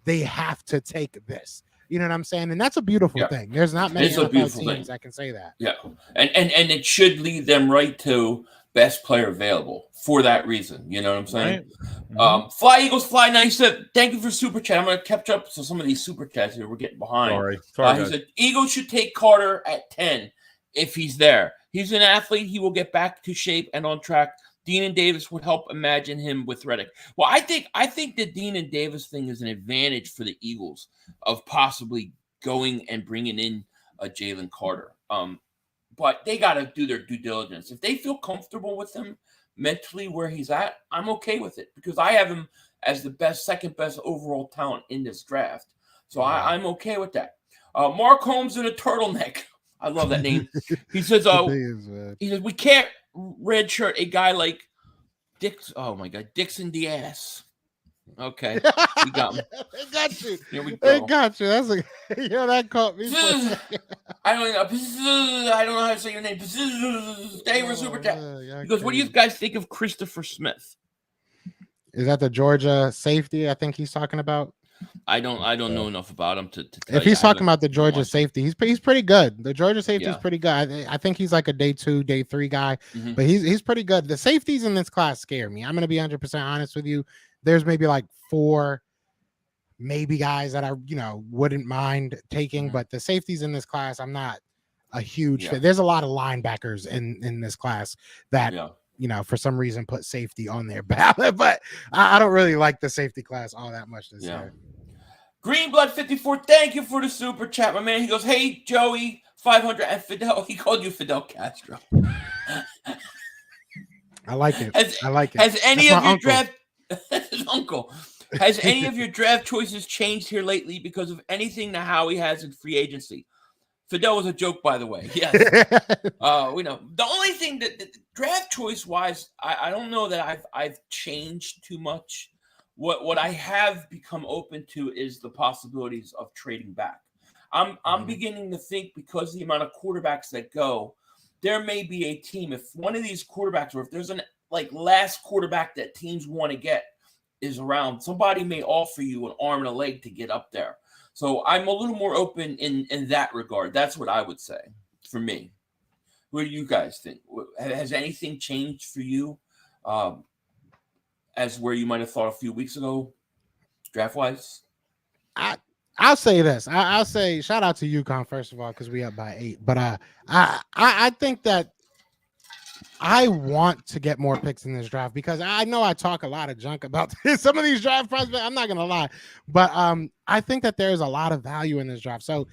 they have to take this. You know what I'm saying? And that's a beautiful thing. There's not many NFL teams that can say that. Yeah. And it should lead them right to best player available for that reason. You know what I'm saying? Right. Fly Eagles Fly 97. Thank you for super chat. I'm going to catch up to some of these super chats here. We're getting behind. Sorry he said Eagles should take Carter at 10 if he's there. He's an athlete. He will get back to shape and on track. Dean and Davis would help imagine him with Reddick. Well, I think the Dean and Davis thing is an advantage for the Eagles of possibly going and bringing in a Jalen Carter. But they got to do their due diligence. If they feel comfortable with him mentally where he's at, I'm okay with it, because I have him as the second best overall talent in this draft. So I'm okay with that. Mark Holmes in a turtleneck. I love that name. He says, we can't redshirt a guy like Dixon Diaz. Okay, we got him. They got you. Here we go. They got you. That's that caught me. I don't know how to say your name. Super chat. He goes, what do you guys think of Christopher Smith? Is that the Georgia safety I think he's talking about? I don't know enough about him to tell if he's talking about the Georgia safety, he's pretty good. The Georgia safety is pretty good. I think he's like a day 2, day 3 guy, but he's pretty good. The safeties in this class scare me. I'm going to be 100% honest with you. There's maybe like 4 maybe guys that I wouldn't mind taking, but the safeties in this class, I'm not a huge fan. There's a lot of linebackers in this class that for some reason put safety on their ballot, but I don't really like the safety class all that much this year. Greenblood 54, thank you for the super chat, my man. He goes, hey, Joey, 500 and Fidel. He called you Fidel Castro. I like it. Has any of your draft his uncle? Has any of your draft choices changed here lately because of anything that Howie has in free agency? Fidel was a joke, by the way. Yes. We know. The only thing that draft choice wise, I don't know that I've changed too much. What I have become open to is the possibilities of trading back. I'm beginning to think, because the amount of quarterbacks that go, there may be a team, if one of these quarterbacks, or if there's an last quarterback that teams want to get is around, somebody may offer you an arm and a leg to get up there. So I'm a little more open in that regard. That's what I would say for me. What do you guys think? Has anything changed for you as where you might have thought a few weeks ago, draft-wise? I'll say this. I'll say shout out to UConn, first of all, because we up by 8. But I think that I want to get more picks in this draft because I know I talk a lot of junk about some of these draft prospects. I'm not gonna lie, but I think that there's a lot of value in this draft. So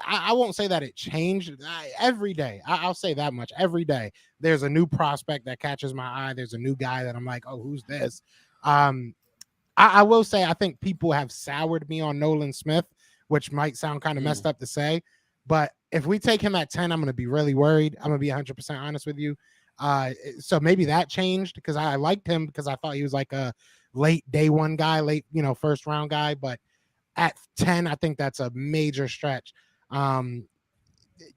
I won't say that it changed every day. I'll say that much. Every day there's a new prospect that catches my eye. There's a new guy that I'm like, oh, who's this? I will say I think people have soured me on Nolan Smith, which might sound kind of messed up to say, but if we take him at 10, I'm going to be really worried. I'm going to be 100% honest with you. So maybe that changed because I liked him because I thought he was like a late day one guy, late, first round guy. But at 10, I think that's a major stretch. I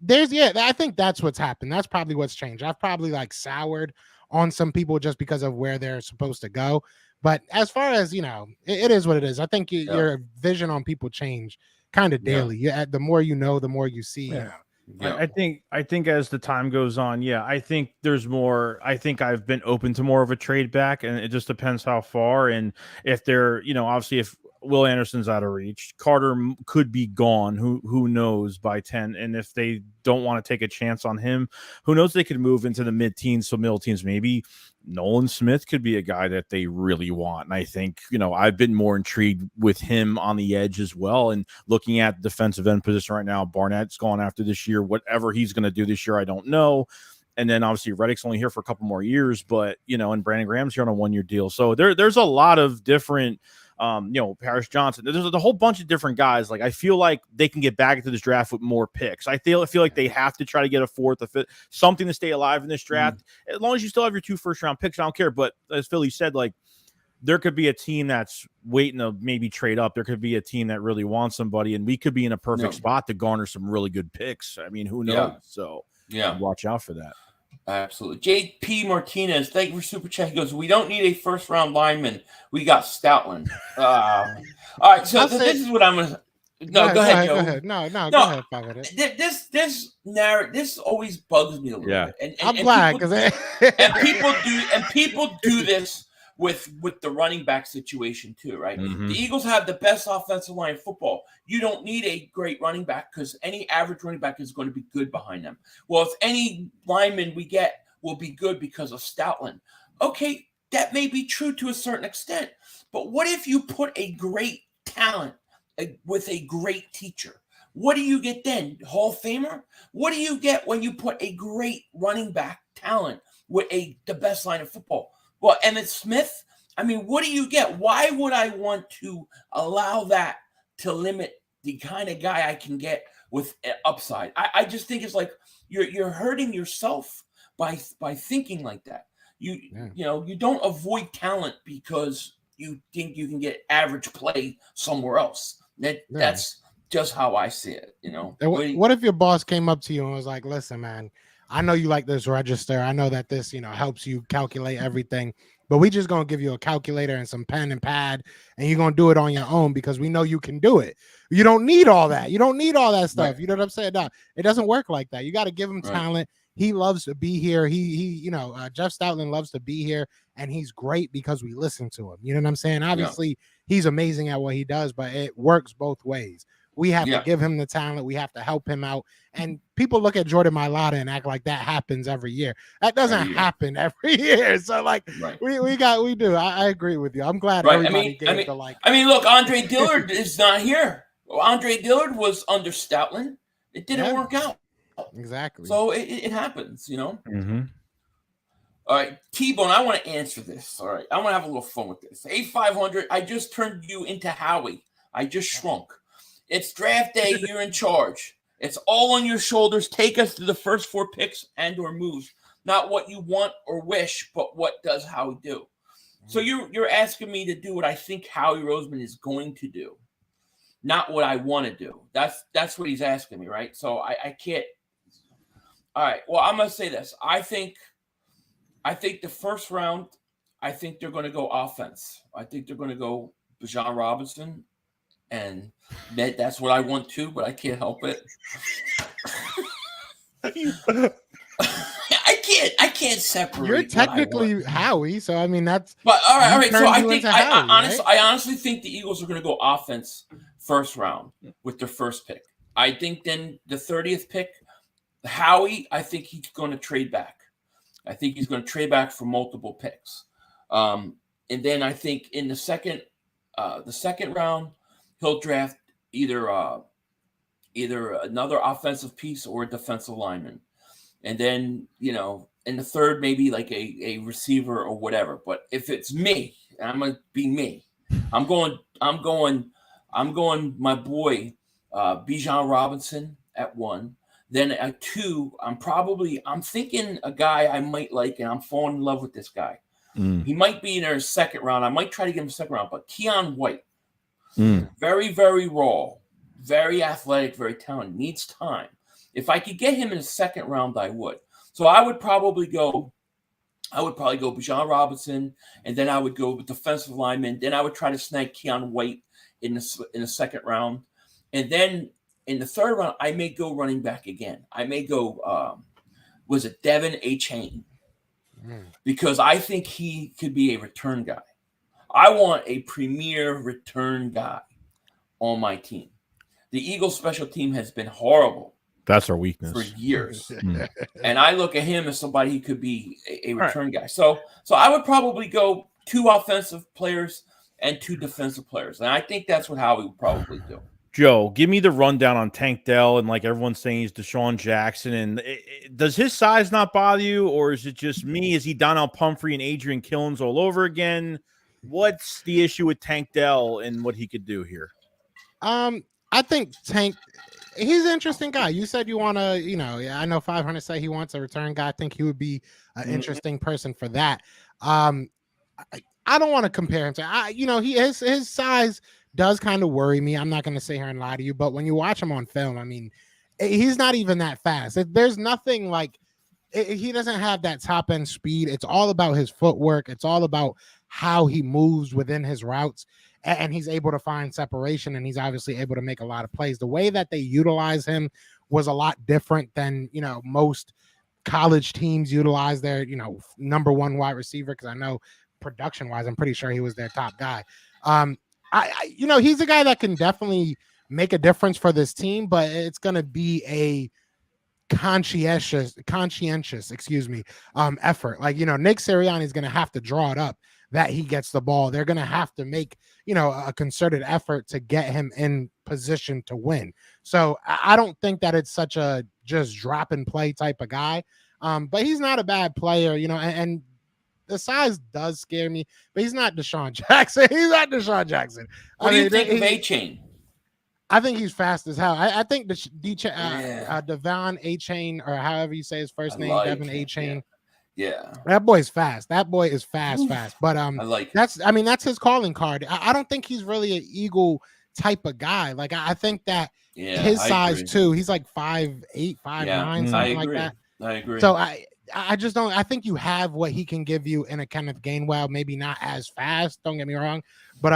think that's what's happened. That's probably what's changed. I've probably like soured on some people just because of where they're supposed to go. But as far as, it is what it is. I think your vision on people change kind of daily. Yeah. The more you know, the more you see. Yeah. I think as the time goes on, I think there's more. I think I've been open to more of a trade back, and it just depends how far and if they're, obviously if Will Anderson's out of reach, Carter could be gone. Who knows by 10? And if they don't want to take a chance on him, who knows? They could move into the mid-teens, so middle teens. Maybe Nolan Smith could be a guy that they really want. And I think, I've been more intrigued with him on the edge as well. And looking at defensive end position right now, Barnett's gone after this year. Whatever he's going to do this year, I don't know. And then obviously Reddick's only here for a couple more years, but and Brandon Graham's here on a 1-year deal. So there's a lot of different. Paris Johnson. There's a whole bunch of different guys. Like I feel like they can get back into this draft with more picks. I feel like they have to try to get a fourth, a fifth, something to stay alive in this draft. As long as you still have your 2 first-round picks, I don't care. But as Philly said, like there could be a team that's waiting to maybe trade up. There could be a team that really wants somebody, and we could be in a perfect spot to garner some really good picks. I mean, who knows? Yeah. So watch out for that. Absolutely. JP Martinez, thank you for super chat. He goes, we don't need a first round lineman. We got Stoutland. All right, so this is what I'm gonna. No, go ahead, Joe. Go ahead. No, go ahead. This always bugs me a little bit. And I'm glad because people do this with the running back situation too, right? The Eagles have the best offensive line in football. You don't need a great running back because any average running back is going to be good behind them. Well, if any lineman we get will be good because of Stoutland. Okay, that may be true to a certain extent. But what if you put a great talent with a great teacher? What do you get then? Hall of Famer? What do you get when you put a great running back talent with the best line of football? Well, Emmitt Smith, I mean, what do you get? Why would I want to allow that to limit the kind of guy I can get with upside? I just think it's like you're hurting yourself by thinking like that. You don't avoid talent because you think you can get average play somewhere else. That's just how I see it. What if your boss came up to you and was like, "Listen, man, I know you like this register. I know that this, helps you calculate everything, but we just going to give you a calculator and some pen and pad, and you're going to do it on your own because we know you can do it. You don't need all that. You don't need all that stuff." Right. You know what I'm saying? No, it doesn't work like that. You got to give him talent. He loves to be here. Jeff Stoutland loves to be here, and he's great because we listen to him. You know what I'm saying? Obviously, he's amazing at what he does, but it works both ways. We have to give him the talent. We have to help him out. And people look at Jordan Mailata and act like that happens every year. That doesn't happen every year. So, we do. I agree with you. I'm glad everybody gave the like. I mean, look, Andre Dillard is not here. Andre Dillard was under Stoutland. It didn't work out. Exactly. So it happens, Mm-hmm. All right, T-Bone, I want to answer this. All right, I want to have a little fun with this. 8500, I just turned you into Howie. I just shrunk. It's draft day. You're in charge. It's all on your shoulders. Take us to the first 4 picks and or moves. Not what you want or wish, but what does Howie do? So you're asking me to do what I think Howie Roseman is going to do, not what I want to do. That's what he's asking me, right? So I can't. All right. Well, I'm going to say this. I think the first round, I think they're going to go offense. I think they're going to go Bijan Robinson. And that's what I want too, but I can't help it. I can't separate. You're technically Howie, so I mean that's. But all right. So I think I honestly think the Eagles are going to go offense first round with their first pick. I think then the 30th pick, Howie, I think he's going to trade back. I think he's going to trade back for multiple picks. And then I think in the second round, he'll draft either another offensive piece or a defensive lineman. And then, in the third, maybe like a receiver or whatever. But if it's me, I'm going to be me. I'm going my boy, Bijan Robinson at 1. Then at 2, I'm thinking a guy I might like, and I'm falling in love with this guy. He might be in our second round. I might try to get him a second round, but Keon White, very, very raw, very athletic, very talented, needs time. If I could get him in the second round, I would. So I would probably go Bijan Robinson, and then I would go with defensive lineman. Then I would try to snag Keon White in the second round. And then in the third round, I may go running back again. I may go, Devin A-Chain? Because I think he could be a return guy. I want a premier return guy on my team. The Eagles special team has been horrible. That's our weakness for years. And I look at him as somebody who could be a return guy. So I would probably go 2 offensive players and 2 defensive players. And I think that's how we would probably do. Joe, give me the rundown on Tank Dell, and like everyone's saying, he's Deshaun Jackson. And does his size not bother you, or is it just me? Is he Donnell Pumphrey and Adrian Killens all over again? What's the issue with Tank Dell and what he could do here? I think Tank, he's an interesting guy. You said you want to, I know 500 say he wants a return guy. I think he would be an interesting person for that. I don't want to compare him to, his size does kind of worry me. I'm not going to sit here and lie to you, but when you watch him on film, I mean, he's not even that fast. There's nothing like, he doesn't have that top end speed. It's all about his footwork. It's all about how he moves within his routes, and he's able to find separation, and he's obviously able to make a lot of plays. The way that they utilize him was a lot different than, most college teams utilize their, number 1 wide receiver. Cause I know production wise, I'm pretty sure he was their top guy. He's a guy that can definitely make a difference for this team, but it's going to be a conscientious, effort. Like, Nick Sirianni is going to have to draw it up that he gets the ball. They're going to have to make, a concerted effort to get him in position to win. So I don't think that it's such a just drop and play type of guy. But he's not a bad player, and the size does scare me, but he's not Deshaun Jackson. He's not Deshaun Jackson. What do you think of A-Chain? I think he's fast as hell. I think Devon A-Chain, or however you say his first name, Devin A-Chain. Yeah. That boy's fast. That boy is fast. But that's his calling card. I don't think he's really an Eagle type of guy. Like I think that his size too, he's like 5'8", 5'9", something like that. I agree. So I just don't. I think you have what he can give you in a Kenneth Gainwell. Maybe not as fast. Don't get me wrong, but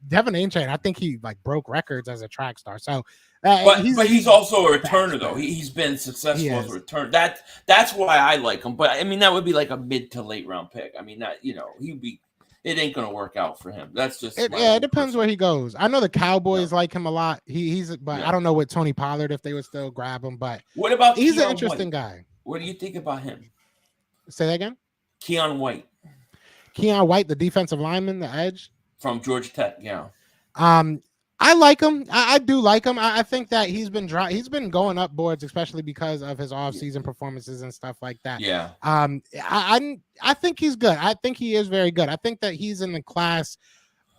Devin A-Chain, I think he broke records as a track star. So, but he's also a returner though. He's been successful as a return. That's why I like him. But I mean, that would be like a mid to late round pick. I mean, that he'd be. It ain't gonna work out for him. That's just it depends where he goes. I know the Cowboys like him a lot. I don't know with Tony Pollard if they would still grab him. But what about he's Keon an interesting White? guy. What do you think about him? Say that again. Keon White, the defensive lineman, the edge from Georgia Tech. Yeah. I like him. I do like him. I think that he's been going up boards, especially because of his offseason performances and stuff like that. Yeah. I think he's good. I think he is very good. I think that he's in the class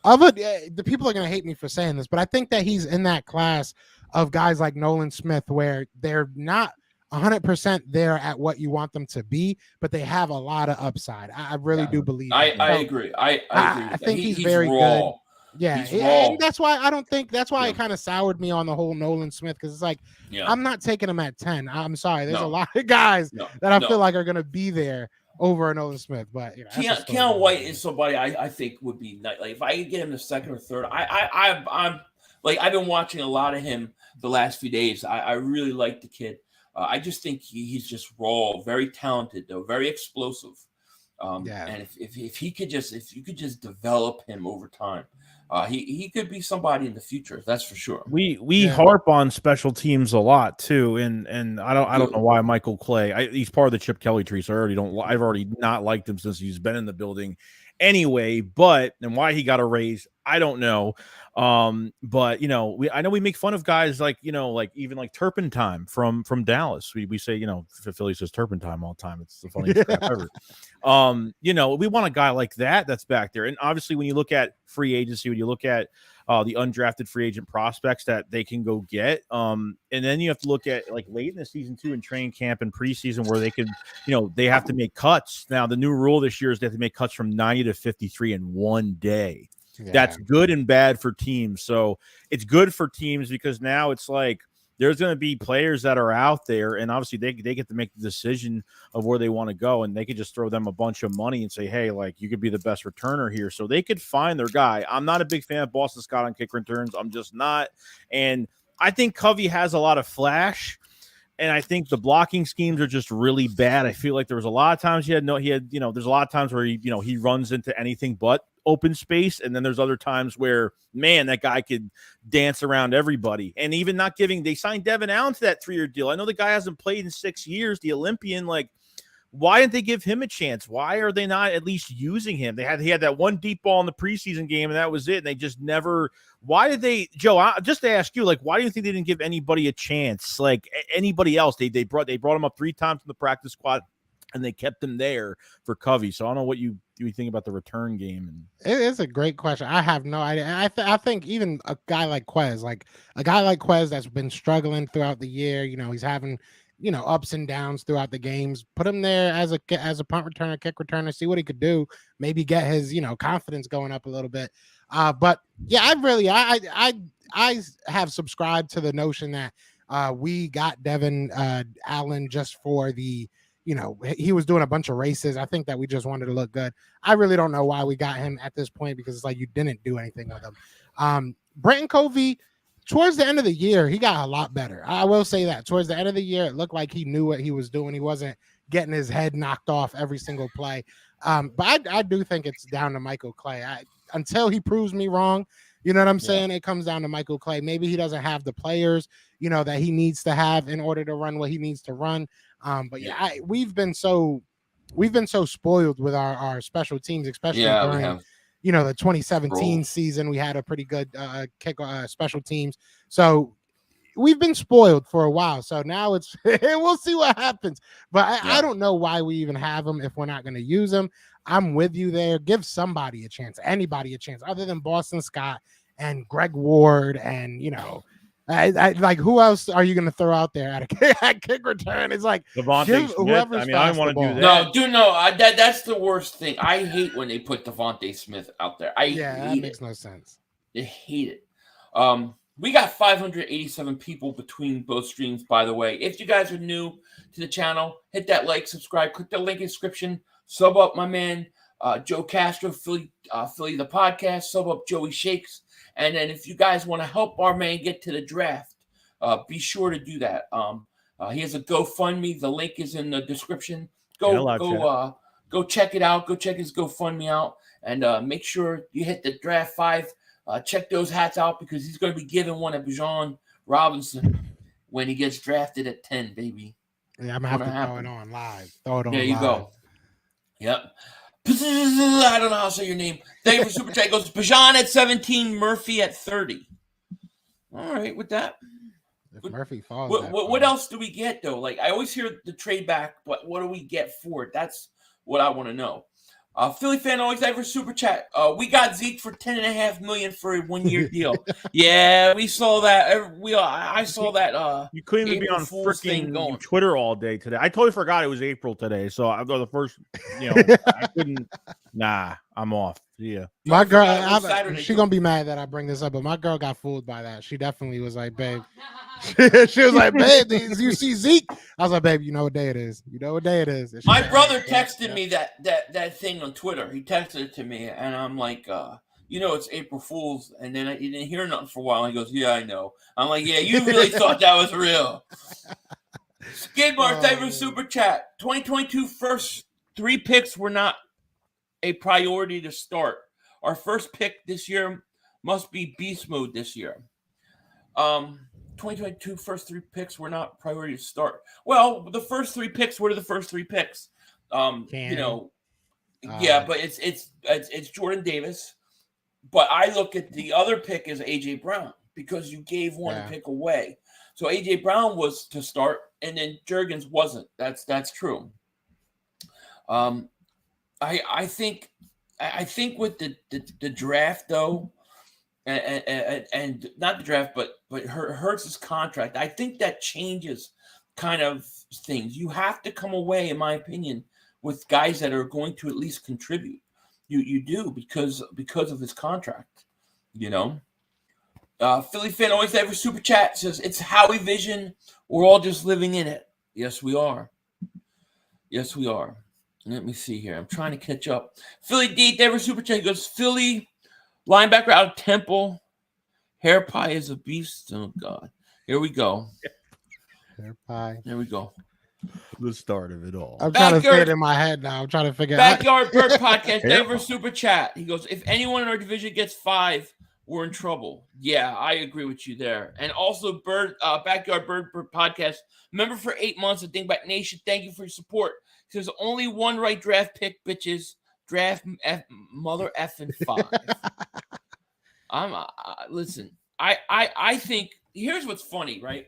of the people are going to hate me for saying this, but I think that he's in that class of guys like Nolan Smith, where they're not 100% there at what you want them to be, but they have a lot of upside. I really do believe. I agree. I agree. I think he's very raw. good. Yeah, and that's why it kind of soured me on the whole Nolan Smith, because it's like I'm not taking him at 10. I'm sorry. There's a lot of guys that I feel like are going to be there over Nolan Smith, but Keon White is somebody I think would be nice. Like if I could get him the second or third, I'm like I've been watching a lot of him the last few days. I really like the kid. I just think he's just raw, very talented though, very explosive. And if you could just develop him over time. he could be somebody in the future. That's for sure. We harp on special teams a lot too, and I don't know why Michael Clay. He's part of the Chip Kelly tree, so I've already not liked him since he's been in the building. Anyway, and why he got a raise, I don't know. But I know we make fun of guys like even like Turpentine from Dallas. We say Philly says Turpentine all the time. It's the funniest crap ever. We want a guy like that's back there. And obviously, when you look at free agency, when you look at the undrafted free agent prospects that they can go get, and then you have to look at like late in the season too, in training camp and preseason, where they could, they have to make cuts. Now, the new rule this year is they have to make cuts from 90 to 53 in one day. Yeah. That's good and bad for teams. So it's good for teams because now it's like there's going to be players that are out there, and obviously they get to make the decision of where they want to go, and they could just throw them a bunch of money and say, hey, like, you could be the best returner here. So they could find their guy. I'm not a big fan of Boston Scott on kick returns. I'm just not. And I think Covey has a lot of flash, and I think the blocking schemes are just really bad. I feel like there was a lot of times there's a lot of times where he runs into anything but open space, and then there's other times where, man, that guy could dance around everybody. And even not giving, they signed Devin Allen to that 3-year deal. I know the guy hasn't played in 6 years, the Olympian. Like, why didn't they give him a chance? Why are they not at least using him? He had that one deep ball in the preseason game, and that was it. And they just never. Why did they, Joe? Just to ask you, like, why do you think they didn't give anybody a chance? Like anybody else, they brought him up 3 times in the practice squad, and they kept him there for Covey. So I don't know what you think about the return game. It's a great question. I have no idea. I think even a guy like Quez that's been struggling throughout the year, he's having, ups and downs throughout the games. Put him there as a punt returner, kick returner, see what he could do. Maybe get his, confidence going up a little bit. But yeah, I have subscribed to the notion that we got Devin Allen just for the, he was doing a bunch of races. I think that we just wanted to look good. I really don't know why we got him at this point, because it's like you didn't do anything with him. Brenton Covey, towards the end of the year, he got a lot better. I will say that. Towards the end of the year, it looked like he knew what he was doing. He wasn't getting his head knocked off every single play. But I do think it's down to Michael Clay. Until he proves me wrong, you know what I'm saying? It comes down to Michael Clay. Maybe he doesn't have the players, that he needs to have in order to run what he needs to run. But we've been so spoiled with our special teams, especially during the 2017 season. We had a pretty good kick special teams, so we've been spoiled for a while. So now it's we'll see what happens. But I don't know why we even have them if we're not going to use them. I'm with you there. Give somebody a chance, anybody a chance, other than Boston Scott and Greg Ward and I like, who else are you going to throw out there at kick return? It's like Devontae Smith. I mean, I don't want to do that. No, that's the worst thing. I hate when they put Devontae Smith out there. That makes no sense. I hate it. We got 587 people between both streams, by the way. If you guys are new to the channel, hit that like, subscribe, click the link in the description, sub up my man Joe Castro, Philly the podcast, sub up JoeyShakes. And then if you guys want to help our man get to the draft, be sure to do that. He has a GoFundMe. The link is in the description. Go check it out. Go check his GoFundMe out. And make sure you hit the draft 5. Check those hats out, because he's going to be giving one at Bijan Robinson when he gets drafted at 10, baby. Yeah, I'm going to have to throw it on live. There you go. Yep. I don't know how to say your name. Thank you for Super Chat. Goes Bijan at 17, Murphy at 30. All right, with that. If Murphy falls. What else do we get, though? Like, I always hear the trade back, but what do we get for it? That's what I want to know. Philly fan always ever Super Chat. We got Zeke for $10.5 million for a 1-year deal. Yeah, we saw that. I saw that. You couldn't even be on freaking Twitter all day today. I totally forgot it was April today. So I was the first. I couldn't. Nah, I'm off. Yeah. My girl, she's gonna be mad that I bring this up, but my girl got fooled by that. She definitely was like, babe. She was like, babe, you see Zeke? I was like, babe, you know what day it is. My brother texted me that thing on Twitter. He texted it to me, and I'm like, it's April Fool's. And then he didn't hear nothing for a while. He goes, yeah, I know. I'm like, yeah, you really thought that was real. Skidmark, thank you for Super Chat. 2022 first 3 picks were not a priority to start. Our first pick this year must be beast mode this year. 2022 first 3 picks were not priority to start. Well, the first 3 picks. What are the first 3 picks? Yeah, but it's Jordan Davis. But I look at the other pick as AJ Brown because you gave one pick away. So AJ Brown was to start, and then Jurgens wasn't. That's true. I think with the draft though. And not the draft, but Hurts' contract. I think that changes kind of things. You have to come away, in my opinion, with guys that are going to at least contribute. You do because of his contract. Philly fan always have a super chat says it's Howie vision. We're all just living in it. Yes, we are. Yes, we are. Let me see here. I'm trying to catch up. Philly D, they have a super chat. He goes Philly. Linebacker out of Temple. Hair pie is a beast. Oh, God. Here we go. Hair pie. Here we go. The start of it all. I'm trying to say it in my head now. I'm trying to figure out. Backyard Bird Podcast. Denver Super Chat. He goes, if anyone in our division gets 5, we're in trouble. Yeah, I agree with you there. And also, Backyard Bird Podcast. Member for 8 months of Dingbat Nation. Thank you for your support. There's only one right draft pick, bitches. Draft mother effing 5. Listen. I think here's what's funny, right?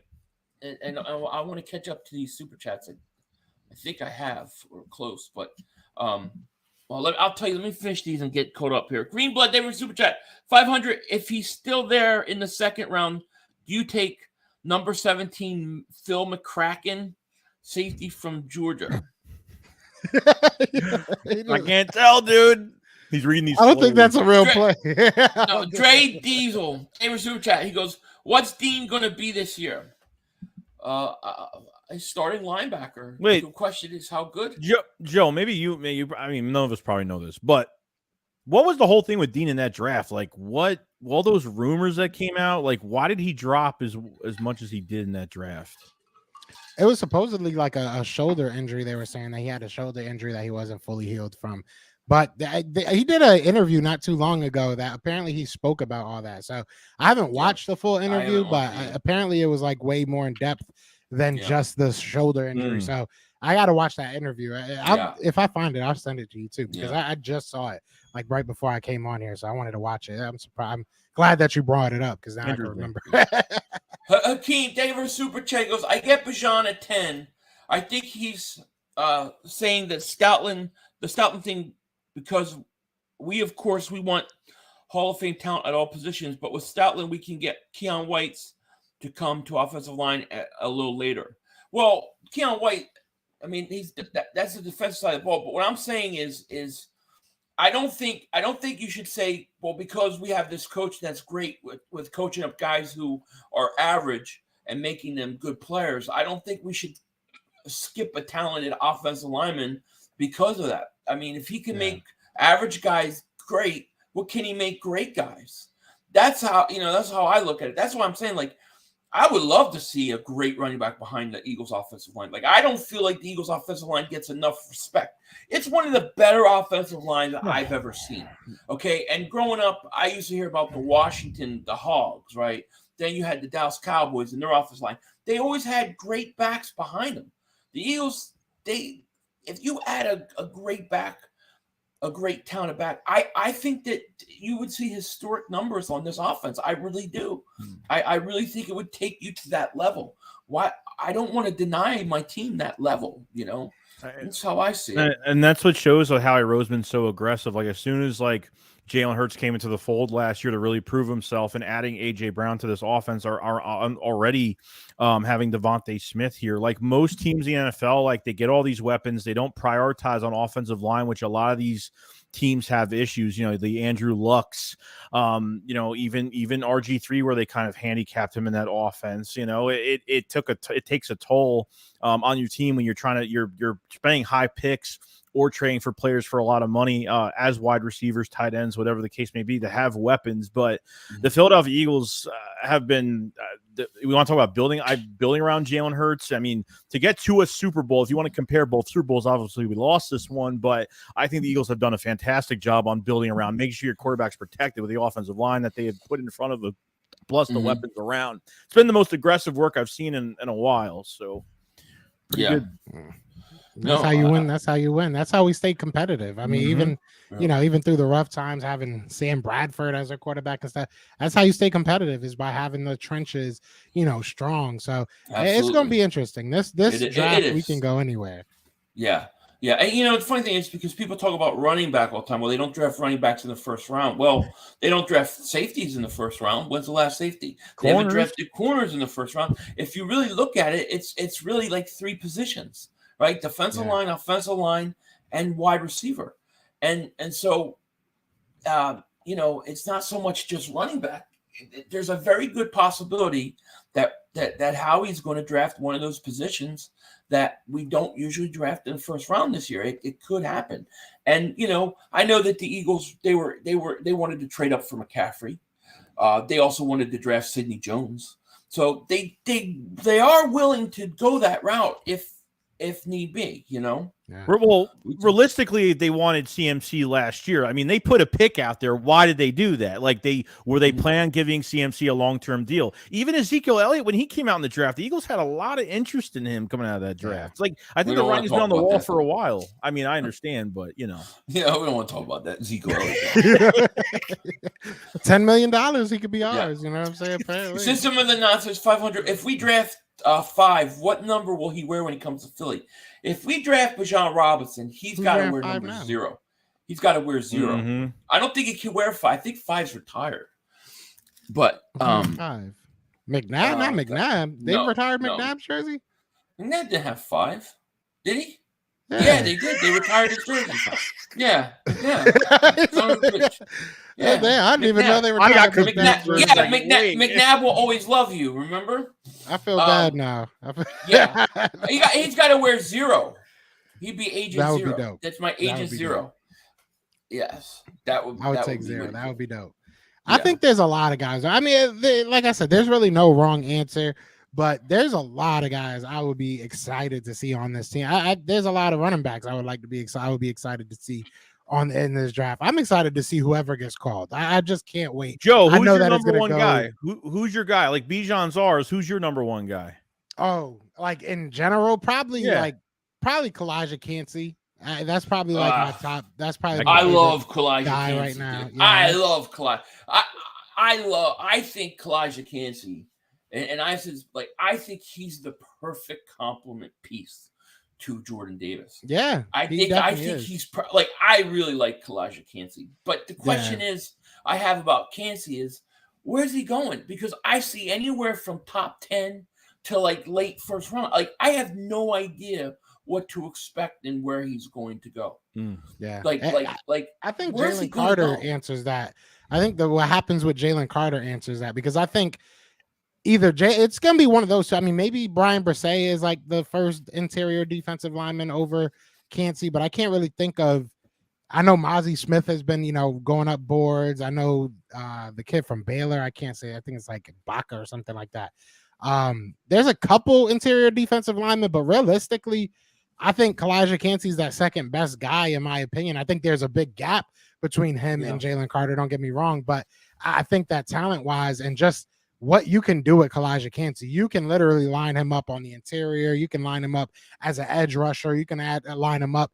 And I want to catch up to these super chats. I think I have or close, but I'll tell you. Let me finish these and get caught up here. Greenblood, they were super chat 500. If he's still there in the second round, do you take number 17 Phil McCracken, safety from Georgia? I can't tell, dude. He's reading these. I don't think that's a real play. No, Dre Diesel. They super chat. He goes, "What's Dean going to be this year?" A starting linebacker. Wait. The question is how good. Joe, maybe you. I mean, none of us probably know this, but what was the whole thing with Dean in that draft? Like, what? All those rumors that came out. Like, why did he drop as much as he did in that draft? It was supposedly like a shoulder injury. They were saying that he had a shoulder injury that he wasn't fully healed from. But he did an interview not too long ago that apparently he spoke about all that. So I haven't watched the full interview, but apparently it was like way more in depth than just the shoulder injury. So I got to watch that interview. If I find it, I'll send it to you too, because I just saw it like right before I came on here. So I wanted to watch it. I'm surprised. I'm glad that you brought it up because now I can remember. Hakeem, Denver Super Chat goes, I get Bijan at 10. I think he's saying that the Stoutland thing, because we want Hall of Fame talent at all positions, but with Stoutland, we can get Keon White's to come to offensive line a little later. Well, Keon White, I mean, that's the defensive side of the ball. But what I'm saying is I don't think you should say, well, because we have this coach that's great with coaching up guys who are average and making them good players. I don't think we should skip a talented offensive lineman because of that. I mean, if he can make average guys great, what can he make great guys? That's how I look at it. That's why I'm saying, like, I would love to see a great running back behind the Eagles offensive line. Like, I don't feel like the Eagles offensive line gets enough respect. It's one of the better offensive lines that I've ever seen. Okay. And growing up, I used to hear about the Hogs, right? Then you had the Dallas Cowboys and their offensive line. They always had great backs behind them. The Eagles, if you add a great back, a great talented back, I think that you would see historic numbers on this offense. I really do. I really think it would take you to that level. Why? I don't want to deny my team that level, That's how I see it. And that's what shows how Howie Roseman's so aggressive. Like, as soon as Jalen Hurts came into the fold last year to really prove himself, and adding AJ Brown to this offense are already having Devontae Smith here. Like most teams in the NFL, like they get all these weapons. They don't prioritize on offensive line, which a lot of these teams have issues. The Andrew Lucks, even RG3, where they kind of handicapped him in that offense. It takes a toll on your team when you're spending high picks or trading for players for a lot of money as wide receivers, tight ends, whatever the case may be, to have weapons. But the Philadelphia Eagles have been we want to talk about building around Jalen Hurts. I mean, to get to a Super Bowl, if you want to compare both Super Bowls, obviously we lost this one, but I think the Eagles have done a fantastic job on building around, making sure your quarterback's protected with the offensive line that they have put in front of the plus the weapons around. It's been the most aggressive work I've seen in a while. So pretty good. That's how you win. That's how you win. That's how we stay competitive. I mean, even even through the rough times, having Sam Bradford as a quarterback and stuff, that's how you stay competitive, is by having the trenches, strong. So it's going to be interesting. This draft, we can go anywhere. Yeah. Yeah, and the funny thing is, because people talk about running back all the time. Well, they don't draft running backs in the first round. Well, they don't draft safeties in the first round. When's the last safety? They haven't drafted corners in the first round. If you really look at it, it's really like three positions, right? Defensive line, offensive line, and wide receiver. And so, it's not so much just running back. There's a very good possibility that Howie's going to draft one of those positions that we don't usually draft in the first round this year. It could happen. And, I know that the Eagles, they wanted to trade up for McCaffrey. They also wanted to draft Sidney Jones. So they are willing to go that route if need be, Yeah. Well, realistically, they wanted CMC last year. I mean, they put a pick out there. Why did they do that? Like, were they plan on giving CMC a long-term deal? Even Ezekiel Elliott, when he came out in the draft, the Eagles had a lot of interest in him coming out of that draft. Like, I think the writing's been on the wall for a while. I mean, I understand, but Yeah, we don't want to talk about that Ezekiel Elliott. $10 million, he could be ours. You know what I'm saying? Apparently. System of the nonsense, 500. If we draft 5, what number will he wear when he comes to Philly? If we draft Bijan Robinson, he's got to wear number 0. He's got to wear 0. Mm-hmm. I don't think he can wear 5. I think 5's retired. But 5. McNabb, not McNabb. They retired McNabb's jersey. McNabb didn't have 5, did he? Yeah, they did. They retired his jersey. Yeah. I didn't even know they retired McNabb. Yeah, McNabb will always love you. Remember? I feel bad now. Yeah, he's got to wear 0. He'd be agent that would 0. Be dope. That's my agent 0. Dope. Yes, I would take 0. Really that would be dope. Yeah. I think there's a lot of guys. I mean, like I said, there's really no wrong answer. But there's a lot of guys I would be excited to see on this team. There's a lot of running backs I would like to be excited. I would be excited to see in this draft. I'm excited to see whoever gets called. I just can't wait. Joe, who's your number one guy? Who's your guy? Like Bijan's ours. Who's your number one guy? Oh, like in general, probably Kalijah Cansey. That's probably like my top. That's probably I love Kalijah guy Cansey right now. Yeah. I love Kalijah. I think Kalijah Cansey. And I think he's the perfect complement piece to Jordan Davis. Yeah, I think he's I really like Kalijah Cansey. But the question is, I have about Cansey is, where's he going? Because I see anywhere from top 10 to like late first round. Like, I have no idea what to expect and where he's going to go. Yeah, I think Jalen Carter answers that. I think what happens with Jalen Carter answers that, because I think it's going to be one of those two. I mean, maybe Brian Bresee is like the first interior defensive lineman over Cansey, but I can't really think of. I know Mozzie Smith has been, going up boards. I know the kid from Baylor. I can't say. I think it's like Baca or something like that. There's a couple interior defensive linemen, but realistically, I think Kalijah Cansey's that second best guy, in my opinion. I think there's a big gap between him and Jalen Carter. Don't get me wrong, but I think that talent-wise and just what you can do with Kalijah Cansey, you can literally line him up on the interior. You can line him up as an edge rusher. You can line him up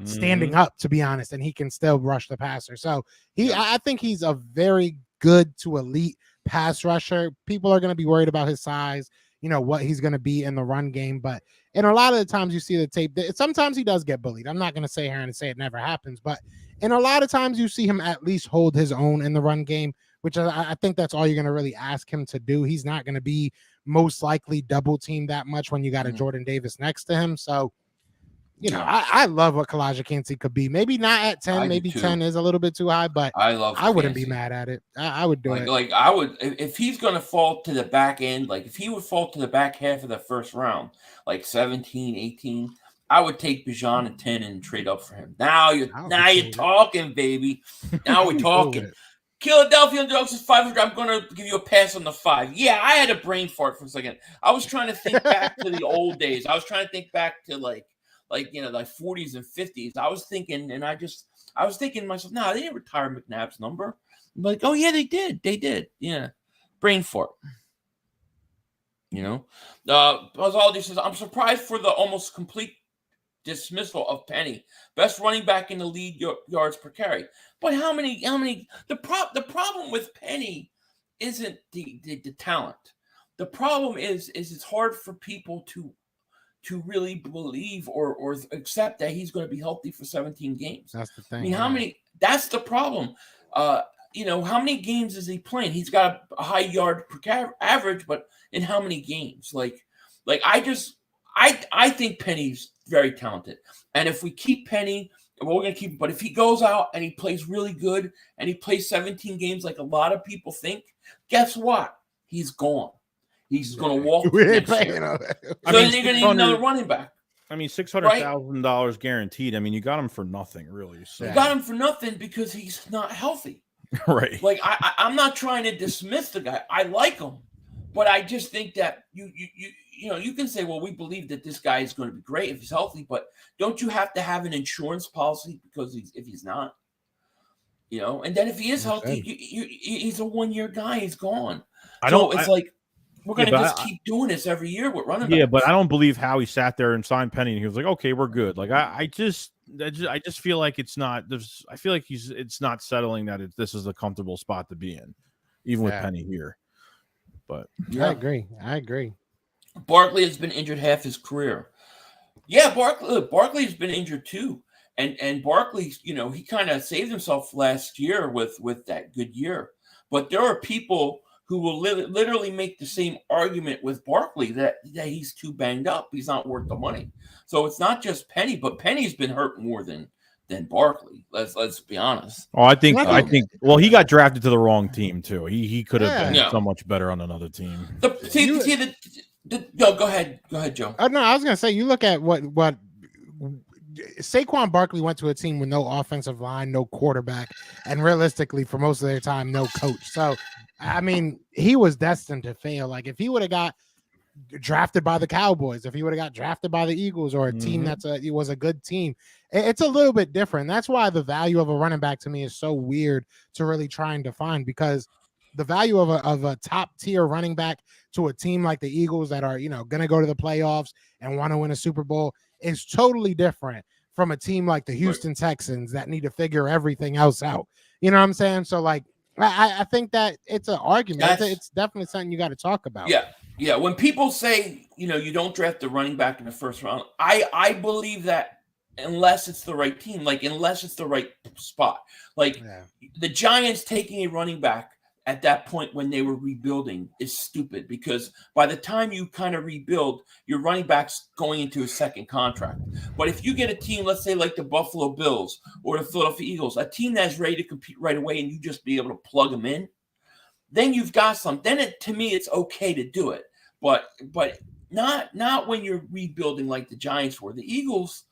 standing up, to be honest, and he can still rush the passer. So I think he's a very good to elite pass rusher. People are going to be worried about his size, what he's going to be in the run game. But in a lot of the times you see the tape, sometimes he does get bullied. I'm not going to say here and say it never happens, but in a lot of times you see him at least hold his own in the run game, which I think that's all you're going to really ask him to do. He's not going to be most likely double teamed that much when you got a Jordan Davis next to him. So, I love what Kalijah Cansey could be. Maybe not at 10. Maybe 10 is a little bit too high, but I wouldn't be mad at it. I would do it. Like I would, if he's going to fall to the back end, like if he would fall to the back half of the first round, like 17, 18, I would take Bijan at 10 and trade up for him. Now you're talking, baby. Now we're talking. Philadelphia Jokes is 500. I'm going to give you a pass on the 5. Yeah, I had a brain fart for a second. I was trying to think back to the old days. I was trying to think back to like 40s and 50s. I was thinking to myself, they didn't retire McNabb's number. I'm like, oh yeah, they did. They did. Yeah. Brain fart. Buzzaldi says, I'm surprised for the almost complete dismissal of Penny, best running back in the league yards per carry. But how many? The problem with Penny isn't the talent. The problem is it's hard for people to really believe or accept that he's going to be healthy for 17 games. That's the thing. I mean, how many? That's the problem. How many games is he playing? He's got a high yard per average, but in how many games? I think Penny's very talented. And if we keep Penny, we're going to keep him. But if he goes out and he plays really good and he plays 17 games like a lot of people think, guess what? He's gone. He's going to walk next year. So then you're going to need another running back. I mean, $600,000 guaranteed. I mean, you got him for nothing, really. So. You got him for nothing because he's not healthy. Right. Like, I'm not trying to dismiss the guy. I like him. But I just think that you can say, well, we believe that this guy is going to be great if he's healthy, but don't you have to have an insurance policy because if he's not? And then if he is healthy, he's a 1-year guy. He's gone. We're going to just keep doing this every year with running backs. Yeah, but I don't believe how he sat there and signed Penny and he was like, okay, we're good. Like, I just feel like it's not. I feel like it's not settling that this is a comfortable spot to be in, even with Penny here. But I agree. Barkley has been injured half his career. Yeah, Barkley's been injured too. And Barkley, he kind of saved himself last year with that good year. But there are people who will literally make the same argument with Barkley that he's too banged up. He's not worth the money. So it's not just Penny, but Penny's been hurt more than Barkley. Let's be honest. Oh, I think. Well, he got drafted to the wrong team too. He could have been so much better on another team. No, go ahead, Joe. No, I was gonna say you look at what Saquon Barkley went to a team with no offensive line, no quarterback, and realistically, for most of their time, no coach. So, I mean, he was destined to fail. Like if he would have got drafted by the Cowboys, if he would have got drafted by the Eagles or a team it was a good team, it's a little bit different. That's why the value of a running back to me is so weird to really try and define, because the value of a top tier running back to a team like the Eagles that are, going to go to the playoffs and want to win a Super Bowl is totally different from a team like the Houston Texans that need to figure everything else out. You know what I'm saying? So like, I think that it's an argument. It's definitely something you got to talk about. Yeah. When people say, you don't draft the running back in the first round, I believe that unless it's the right team, like unless it's the right spot, like the Giants taking a running back at that point when they were rebuilding is stupid, because by the time you kind of rebuild, your running back's going into a second contract. But if you get a team, let's say like the Buffalo Bills or the Philadelphia Eagles, a team that's ready to compete right away and you just be able to plug them in, then you've got some. Then to me, it's okay to do it. But not when you're rebuilding like the Giants were. The Eagles,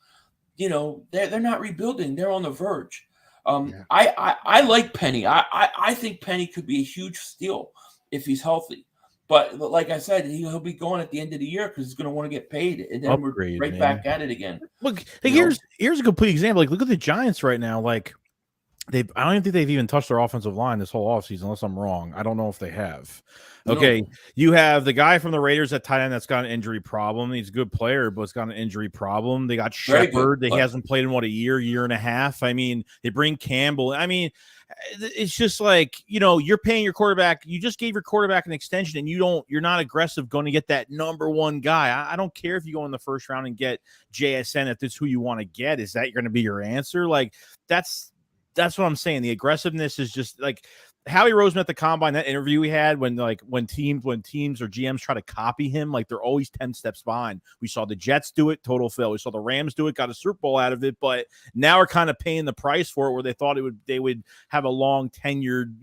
they're not rebuilding. They're on the verge. I like Penny. I think Penny could be a huge steal if he's healthy. But like I said, he'll be going at the end of the year because he's going to want to get paid, and then we're right back at it again. Look, here's a complete example. Like, look at the Giants right now. Like, I don't even think they've even touched their offensive line this whole offseason, unless I'm wrong. I don't know if they have. Okay, no. You have the guy from the Raiders at tight end that's got an injury problem. He's a good player, but it's got an injury problem. They got Shepard. He hasn't played in, a year and a half. I mean, they bring Campbell. I mean, it's just like, you're paying your quarterback. You just gave your quarterback an extension, and you're not aggressive going to get that number one guy. I don't care if you go in the first round and get JSN, if that's who you want to get. Is that going to be your answer? Like, that's what I'm saying. The aggressiveness is just like Howie Roseman at the combine, that interview we had when teams or GMs try to copy him, like they're always 10 steps behind. We saw the Jets do it, total fail. We saw the Rams do it, got a Super Bowl out of it, but now we're kind of paying the price for it, where they thought they would have a long tenured,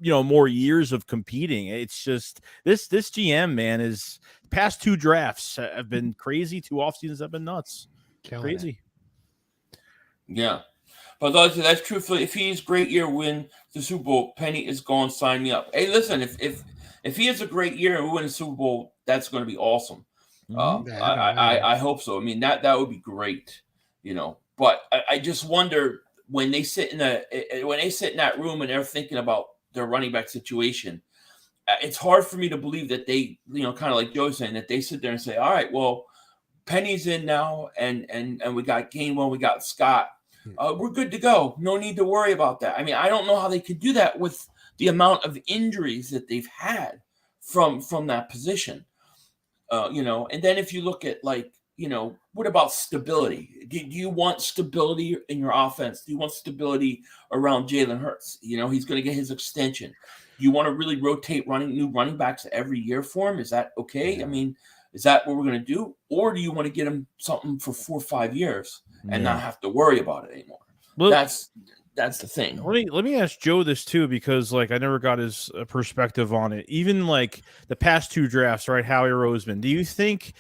more years of competing. It's just this GM, man, is past 2 drafts have been crazy. 2 off seasons have been nuts. Crazy. Yeah. But that's truthfully, if he's great year, win the Super Bowl, Penny is going to sign me up. Hey, listen, if he has a great year and we win the Super Bowl, that's going to be awesome. I hope so. I mean, that would be great, But I just wonder when they sit in that room and they're thinking about their running back situation. It's hard for me to believe that they, kind of like Joe saying, that they sit there and say, all right, well, Penny's in now, and we got Gainwell, we got Scott. We're good to go. No need to worry about that. I mean, I don't know how they could do that with the amount of injuries that they've had from that position. And then if you look at what about stability? Do you want stability in your offense? Do you want stability around Jalen Hurts? He's going to get his extension. Do you want to really rotate new running backs every year for him? Is that okay? I mean, is that what we're going to do? Or do you want to get him something for 4 or 5 years and not have to worry about it anymore? Well, that's the thing. Let me ask Joe this too, because I never got his perspective on it. Even the past 2 drafts, right? Howie Roseman. Do you think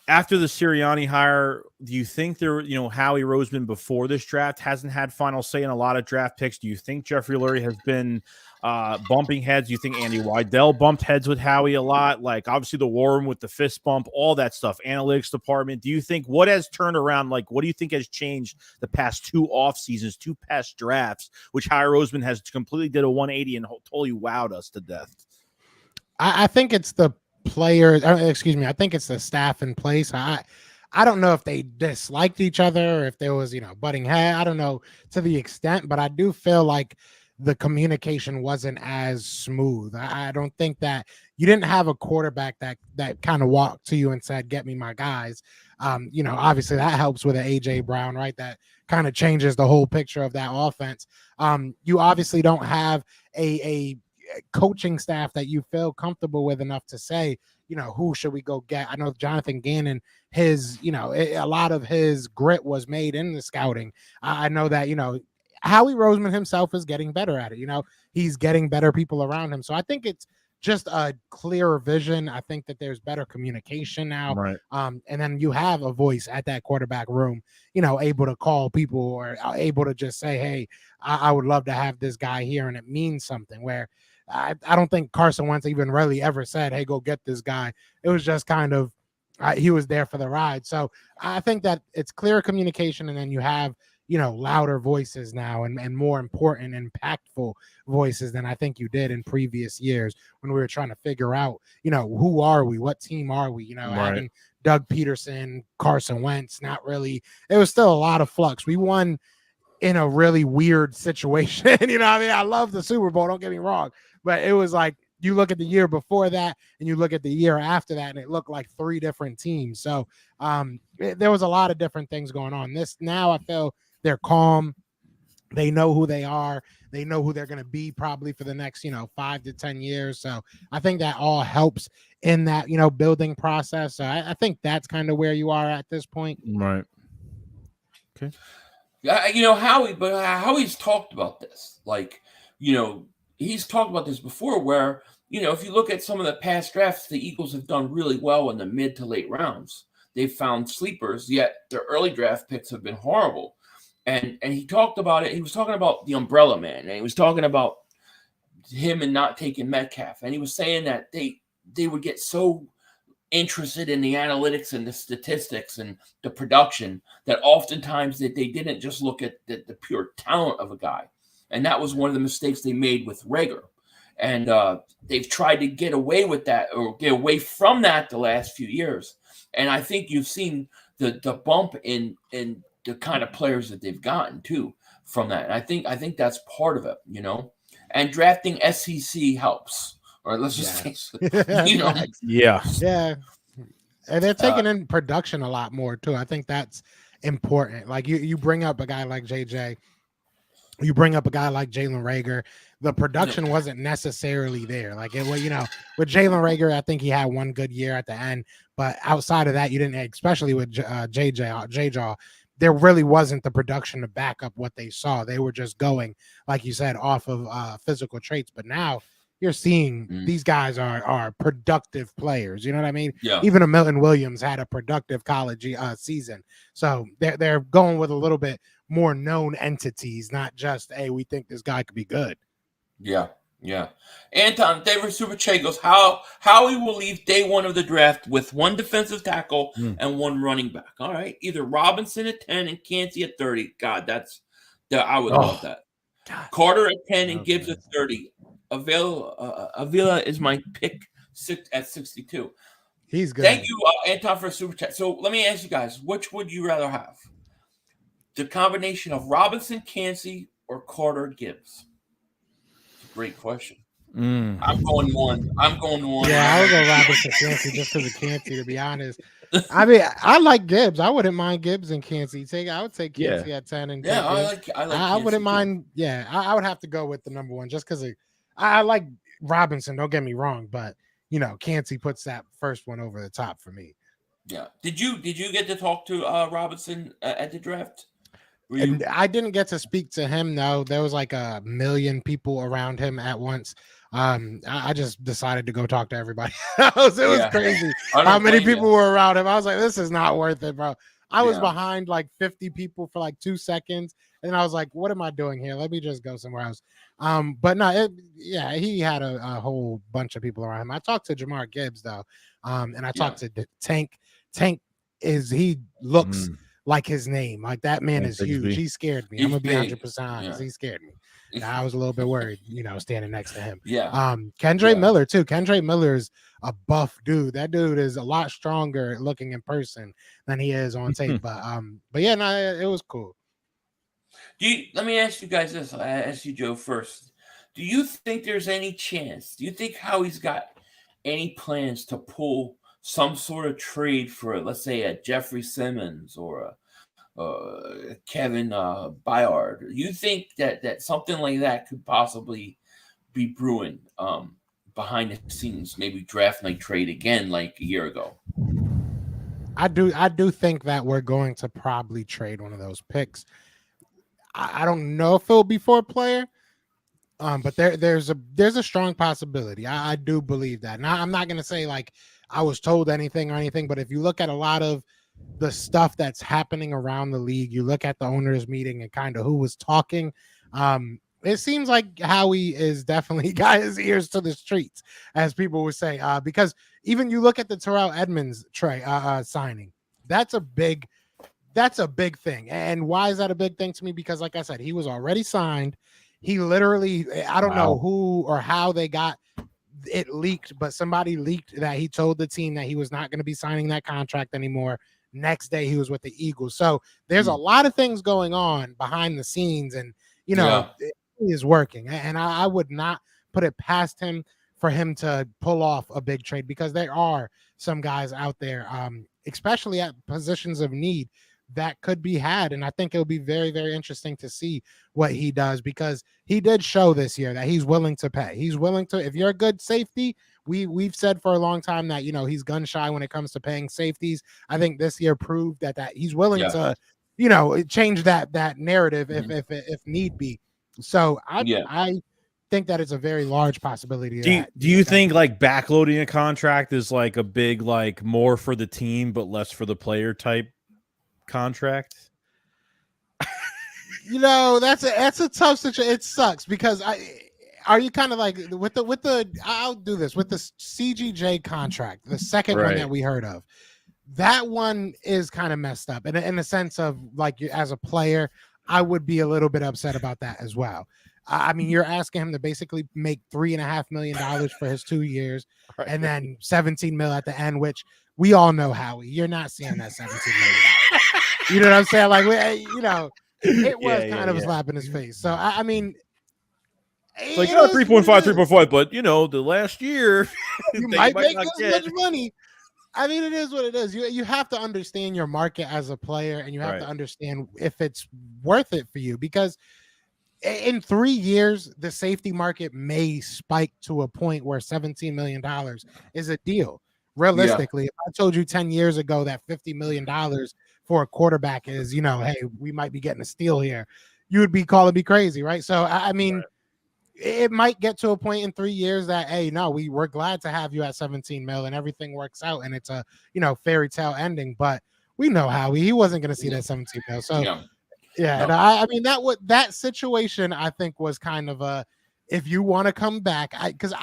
after the Sirianni hire, do you think Howie Roseman before this draft hasn't had final say in a lot of draft picks? Do you think Jeffrey Lurie has been bumping heads? Do you think Andy Weidel bumped heads with Howie a lot? Obviously the war room with the fist bump, all that stuff, analytics department. Do you think what has turned around? What do you think has changed the past 2 off seasons, 2 past drafts, which Howie Roseman has completely did a 180 and totally wowed us to death? I think it's the players. I think it's the staff in place. I don't know if they disliked each other or if there was, butting head. I don't know to the extent, but I do feel like the communication wasn't as smooth. I don't think that you didn't have a quarterback that kind of walked to you and said, "Get me my guys." Obviously that helps with an AJ Brown, right? That kind of changes the whole picture of that offense. You obviously don't have a coaching staff that you feel comfortable with enough to say, who should we go get? I know Jonathan Gannon, his, a lot of his grit was made in the scouting. I know that, Howie Roseman himself is getting better at it. He's getting better people around him. So I think it's just a clearer vision. I think that there's better communication now. Right. And then you have a voice at that quarterback room, able to call people or able to just say, hey, I would love to have this guy here. And it means something where I don't think Carson Wentz even really ever said, hey, go get this guy. It was just kind of, he was there for the ride. So I think that it's clear communication. And then you have, louder voices now and more important, impactful voices than I think you did in previous years when we were trying to figure out, who are we? What team are we? Having Doug Peterson, Carson Wentz, not really. It was still a lot of flux. We won in a really weird situation. I love the Super Bowl, don't get me wrong, but it was you look at the year before that and you look at the year after that and it looked like 3 different teams. So there was a lot of different things going on. Now I feel they're calm. They know who they are. They know who they're going to be probably for the next, 5 to 10 years. So I think that all helps in that, building process. So I think that's kind of where you are at this point. Right. Okay. Howie's talked about this. He's talked about this before where, if you look at some of the past drafts, the Eagles have done really well in the mid to late rounds. They've found sleepers, yet their early draft picks have been horrible. And he talked about it. He was talking about the umbrella man, and he was talking about him and not taking Metcalf. And he was saying that they would get so interested in the analytics and the statistics and the production that oftentimes they didn't just look at the pure talent of a guy. And that was one of the mistakes they made with Rager. And they've tried to get away with that or get away from that the last few years. And I think you've seen the bump in the kind of players that they've gotten too from that. And I think that's part of it, and drafting SEC helps. Or let's just say, Yeah. Yeah. And they're taking in production a lot more too. I think that's important. You bring up a guy like JJ, you bring up a guy like Jalen Reagor. The production wasn't necessarily there. With Jalen Reagor, I think he had one good year at the end, but outside of that, you didn't, especially with J-Jaw, there really wasn't the production to back up what they saw. They were just going, like you said, off of physical traits. But now you're seeing these guys are productive players. You know what I mean? Yeah. Even a Milton Williams had a productive college season. So they're going with a little bit more known entities, not just, hey, we think this guy could be good. Yeah. Yeah. Anton, David Super Che goes, Howie will leave day one of the draft with one defensive tackle and one running back. All right. Either Robinson at 10 and Cansey at 30. God, I would love that. God. Carter at 10 and Gibbs at 30. Avila is my pick at 62. He's good. Thank you, Anton, for super chat. So let me ask you guys, which would you rather have? The combination of Robinson, Cansey, or Carter, Gibbs? Great question. I'm going one. Yeah, I would go Robinson, Cansey just because of Cansey, to be honest. I mean, I like Gibbs. I wouldn't mind Gibbs and Cansey. I would take Cansey at 10 and I wouldn't mind. Yeah, I would have to go with the number one just because I like Robinson. Don't get me wrong, but Cansey puts that first one over the top for me. Yeah. Did you get to talk to Robinson at the draft? And I didn't get to speak to him. No, there was like 1 million people around him at once. I just decided to go talk to everybody else. It was crazy how many people were around him. I was like, this is not worth it, bro. I was behind like 50 people for like 2 seconds. And I was like, what am I doing here? Let me just go somewhere else. But no, he had a whole bunch of people around him. I talked to Jamar Gibbs though. And I talked to Tank. Tank he looks like his name. Like that man is huge. He scared me. I'm gonna be 100% honest. He scared me. I was a little bit worried, standing next to him. Yeah. Kendre Miller too. Kendre Miller is a buff dude. That dude is a lot stronger looking in person than he is on tape. But yeah, no, it was cool. Let me ask you guys this. I asked you, Joe, first. Do you think there's any chance? Do you think Howie's got any plans to pull some sort of trade for, let's say, a Jeffrey Simmons or a Kevin Byard? Do you think that something like that could possibly be brewing behind the scenes? Maybe draft night trade again like a year ago. I do think that we're going to probably trade one of those picks. I don't know if it'll be for a player, but there's a strong possibility. I do believe that. Now I'm not going to say like I was told anything or anything, but if you look at a lot of the stuff that's happening around the league, you look at the owners meeting and kind of who was talking. It seems like Howie is definitely got his ears to the streets, as people would say, because even you look at the Terrell Edmonds signing, that's a big thing. And why is that a big thing to me? Because like I said, he was already signed. He literally, I don't know who or how they got it leaked, but somebody leaked that he told the team that he was not going to be signing that contract anymore. Next day he was with the Eagles. So there's a lot of things going on behind the scenes, and it is working. And I would not put it past him for him to pull off a big trade, because there are some guys out there, especially at positions of need, that could be had. And I think it'll be very, very interesting to see what he does, because he did show this year that he's willing to pay. He's willing to, if you're a good safety, we've said for a long time that, he's gun shy when it comes to paying safeties. I think this year proved that he's willing to, change that narrative if need be. So I think that it's a very large possibility. Do you think like backloading a contract is like a big, like more for the team, but less for the player type contract? That's a tough situation. It sucks, because are you kind of like with the I'll do this with the CGJ contract, the second one that we heard of. That one is kind of messed up, and in the sense of like, as a player, I would be a little bit upset about that as well. I mean, you're asking him to basically make $3.5 million for his 2 years, and then 17 mil at the end, which we all know, Howie, you're not seeing that 17 million. You know what I'm saying? Like, it was kind of a slap in his face. So I mean, it's like 3.5, but the last year you might make this much money. I mean, it is what it is. You have to understand your market as a player, and you have to understand if it's worth it for you, because in 3 years, the safety market may spike to a point where $17 million is a deal. Realistically, if I told you 10 years ago that $50 million for a quarterback is, hey, we might be getting a steal here, you would be calling me crazy, right? So I mean, it might get to a point in 3 years that, hey, no, we're glad to have you at 17 mil and everything works out and it's a fairy tale ending. But we know how he wasn't going to see that 17 mil. So and I mean that situation I think was kind of a, if you want to come back, because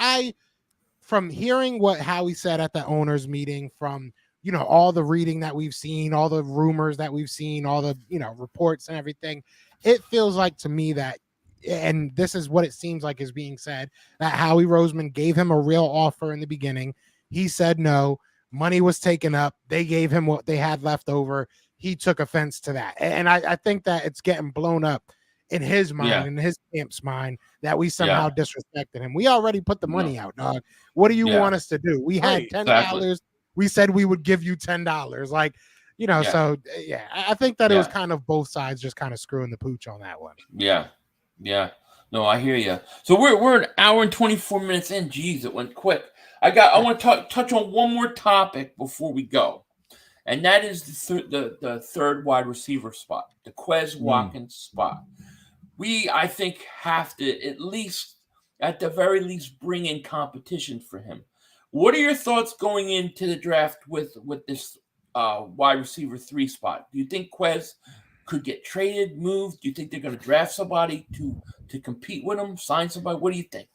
from hearing what Howie said at the owners meeting, from all the reading that we've seen, all the rumors that we've seen, all the reports and everything, it feels like to me that, and this is what it seems like is being said, that Howie Roseman gave him a real offer in the beginning. He said no, money was taken up, they gave him what they had left over, he took offense to that, and I think that it's getting blown up in his mind, in his camp's mind, that we somehow disrespected him. We already put the money out, dog. What do you want us to do? We had $10. Exactly. We said we would give you $10. Like, so I think that it was kind of both sides just kind of screwing the pooch on that one. Yeah. No, I hear you. So we're an hour and 24 minutes in. Jeez, it went quick. I want to touch on one more topic before we go, and that is the third wide receiver spot, the Quez Watkins spot. I think, have to at the very least, bring in competition for him. What are your thoughts going into the draft with this wide receiver 3 spot? Do you think Quez could get traded, moved? Do you think they're going to draft somebody to compete with him, sign somebody? What do you think?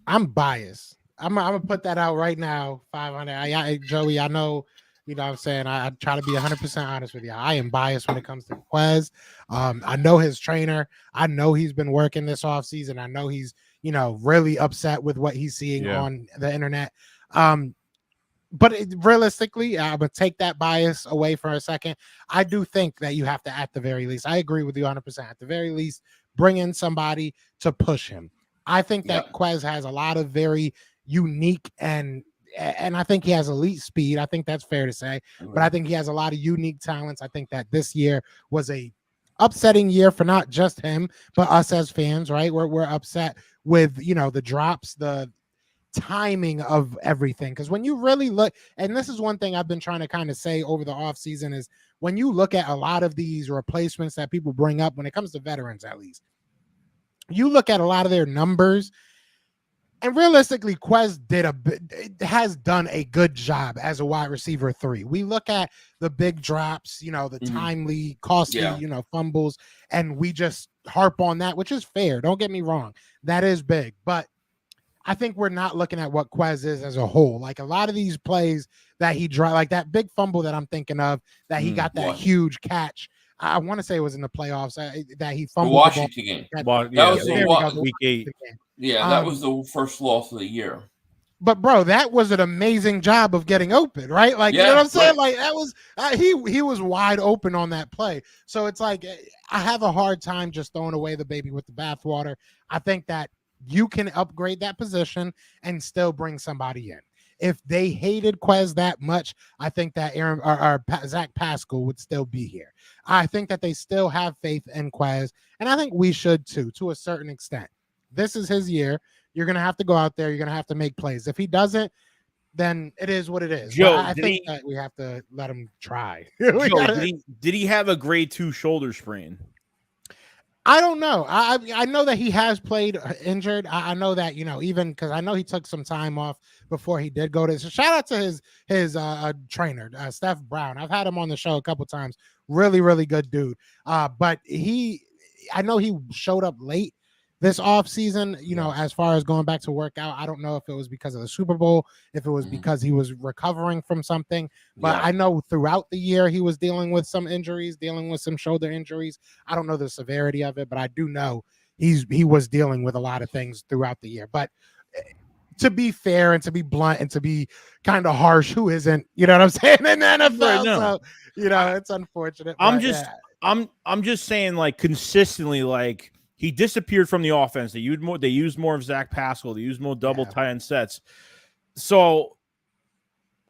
I'm biased. I'm gonna put that out right now. 500. Joey, I know. What I'm saying? I try to be 100% honest with you. I am biased when it comes to Quez. I know his trainer. I know he's been working this offseason. I know he's, really upset with what he's seeing on the internet. But realistically, I'm going to take that bias away for a second. I do think that you have to, at the very least, I agree with you 100%. At the very least, bring in somebody to push him. I think that Quez has a lot of very unique and I think he has elite speed. I think that's fair to say. But I think he has a lot of unique talents. I think that this year was a upsetting year for not just him, but us as fans, right? We're upset with, the drops, the timing of everything. Because when you really look, and this is one thing I've been trying to kind of say over the offseason, is when you look at a lot of these replacements that people bring up, when it comes to veterans, at least, you look at a lot of their numbers, and realistically, Quez has done a good job as a wide receiver 3. We look at the big drops, the timely, costly, fumbles, and we just harp on that, which is fair. Don't get me wrong. That is big. But I think we're not looking at what Quez is as a whole. Like a lot of these plays that he dropped, like that big fumble that I'm thinking of, that he got that huge catch. I want to say it was in the playoffs that he fumbled the Washington game. That was week 8. Yeah, that was the first loss of the year. But bro, that was an amazing job of getting open, right? Like, you know what I'm saying? Like that was he was wide open on that play. So it's like I have a hard time just throwing away the baby with the bathwater. I think that you can upgrade that position and still bring somebody in. If they hated Quez that much, I think that Zach Pascal would still be here. I think that they still have faith in Quez, and I think we should too, to a certain extent. This is his year. You're going to have to go out there. You're going to have to make plays. If he doesn't, then it is what it is. Joe, I think that we have to let him try. Did he have a grade 2 shoulder sprain? I don't know. I know that he has played injured. I know that, even because I know he took some time off before he did go to. So shout out to his trainer, Steph Brown. I've had him on the show a couple times. Really, really good dude. But I know he showed up late this offseason, as far as going back to work out. I don't know if it was because of the Super Bowl, if it was because he was recovering from something. But I know throughout the year he was dealing with some injuries, dealing with some shoulder injuries. I don't know the severity of it, but I do know he was dealing with a lot of things throughout the year. But to be fair and to be blunt and to be kind of harsh, who isn't, you know what I'm saying, in the NFL? No. So, it's unfortunate. I'm just saying, like, consistently, like, he disappeared from the offense. They used more of Zach Pascal. They used more double tight end sets. So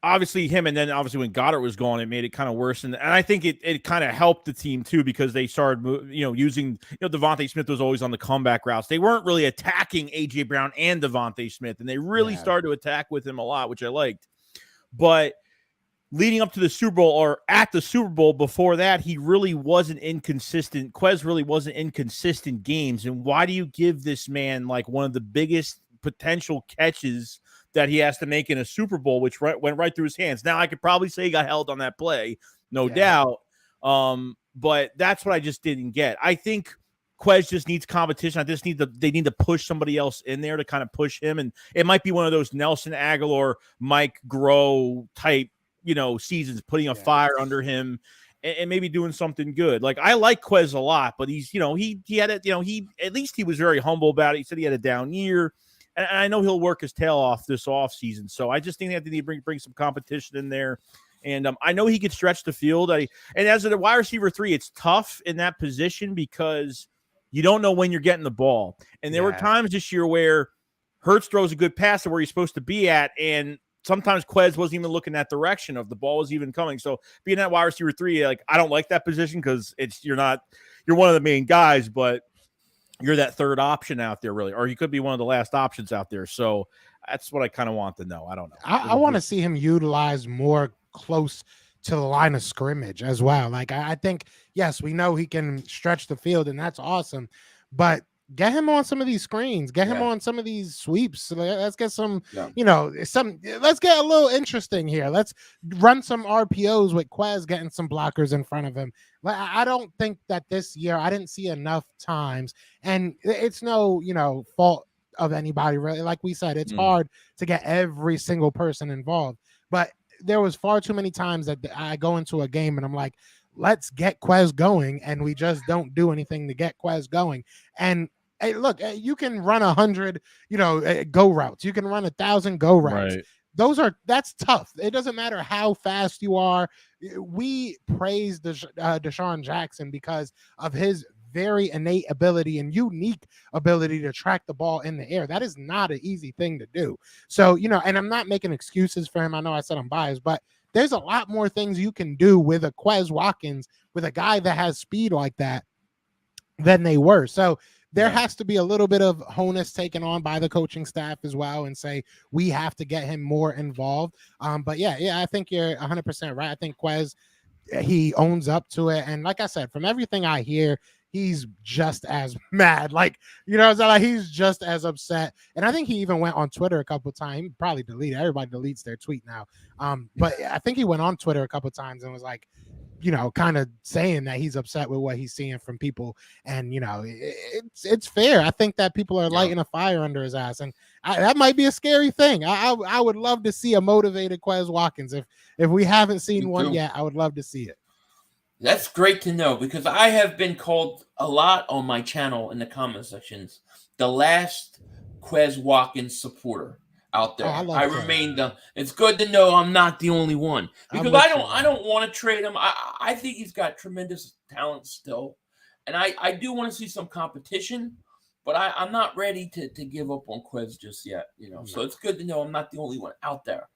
obviously him, and then obviously when Goddard was gone, it made it kind of worse. And I think it kind of helped the team too, because they started using Devontae Smith was always on the comeback routes. They weren't really attacking AJ Brown and Devontae Smith, and they really started to attack with him a lot, which I liked. But leading up to the Super Bowl or at the Super Bowl before that, he really wasn't inconsistent. Quez really wasn't inconsistent games. And why do you give this man like one of the biggest potential catches that he has to make in a Super Bowl, which went right through his hands? Now, I could probably say he got held on that play, no doubt. But that's what I just didn't get. I think Quez just needs competition. They need to push somebody else in there to kind of push him. And it might be one of those Nelson Aguilar, Mike Groh type, seasons, putting a fire under him and maybe doing something good. Like, I like Quez a lot, but he's, he had it, at least he was very humble about it. He said he had a down year, and I know he'll work his tail off this offseason. So I just think they have to bring some competition in there. And I know he could stretch the field. And as a wide receiver 3, it's tough in that position because you don't know when you're getting the ball. And there were times this year where Hurts throws a good pass to where he's supposed to be at, and sometimes Quez wasn't even looking that direction of the ball was even coming. So being that wide receiver 3, like, I don't like that position because you're one of the main guys, but you're that third option out there, really, or you could be one of the last options out there. So that's what I kind of want to know. I don't know. I want to see him utilized more close to the line of scrimmage as well. Like, I think, yes, we know he can stretch the field, and that's awesome, but get him on some of these screens, get him on some of these sweeps. Let's get some, let's get a little interesting here. Let's run some RPOs with Quez getting some blockers in front of him. I don't think that this year, I didn't see enough times, and it's no, fault of anybody, really. Like we said, it's hard to get every single person involved, but there was far too many times that I go into a game and I'm like, let's get Quez going, and we just don't do anything to get Quez going. And hey, look, you can run 100, go routes. You can run 1,000 go routes. Right. That's tough. It doesn't matter how fast you are. We praise Deshaun Jackson because of his very innate ability and unique ability to track the ball in the air. That is not an easy thing to do. So, and I'm not making excuses for him. I know I said I'm biased, but there's a lot more things you can do with a Quez Watkins, with a guy that has speed like that, than they were. So there has to be a little bit of onus taken on by the coaching staff as well, and say we have to get him more involved. But I think you're 100% right. I think Quez, he owns up to it, and like I said, from everything I hear, he's just as mad. Like, he's just as upset. And I think he even went on Twitter a couple of times. He probably deleted. Everybody deletes their tweet now. But I think he went on Twitter a couple of times and was like, kind of saying that he's upset with what he's seeing from people. And, it's fair. I think that people are lighting a fire under his ass. And that might be a scary thing. I would love to see a motivated Quez Watkins. If we haven't seen one yet, I would love to see it. That's great to know, because I have been called a lot on my channel in the comment sections the last Quez Watkins supporter out there. I remain it's good to know I'm not the only one, because I don't want to trade him. I think he's got tremendous talent still, and I do want to see some competition, but I'm not ready to give up on Quez just yet. So it's good to know I'm not the only one out there.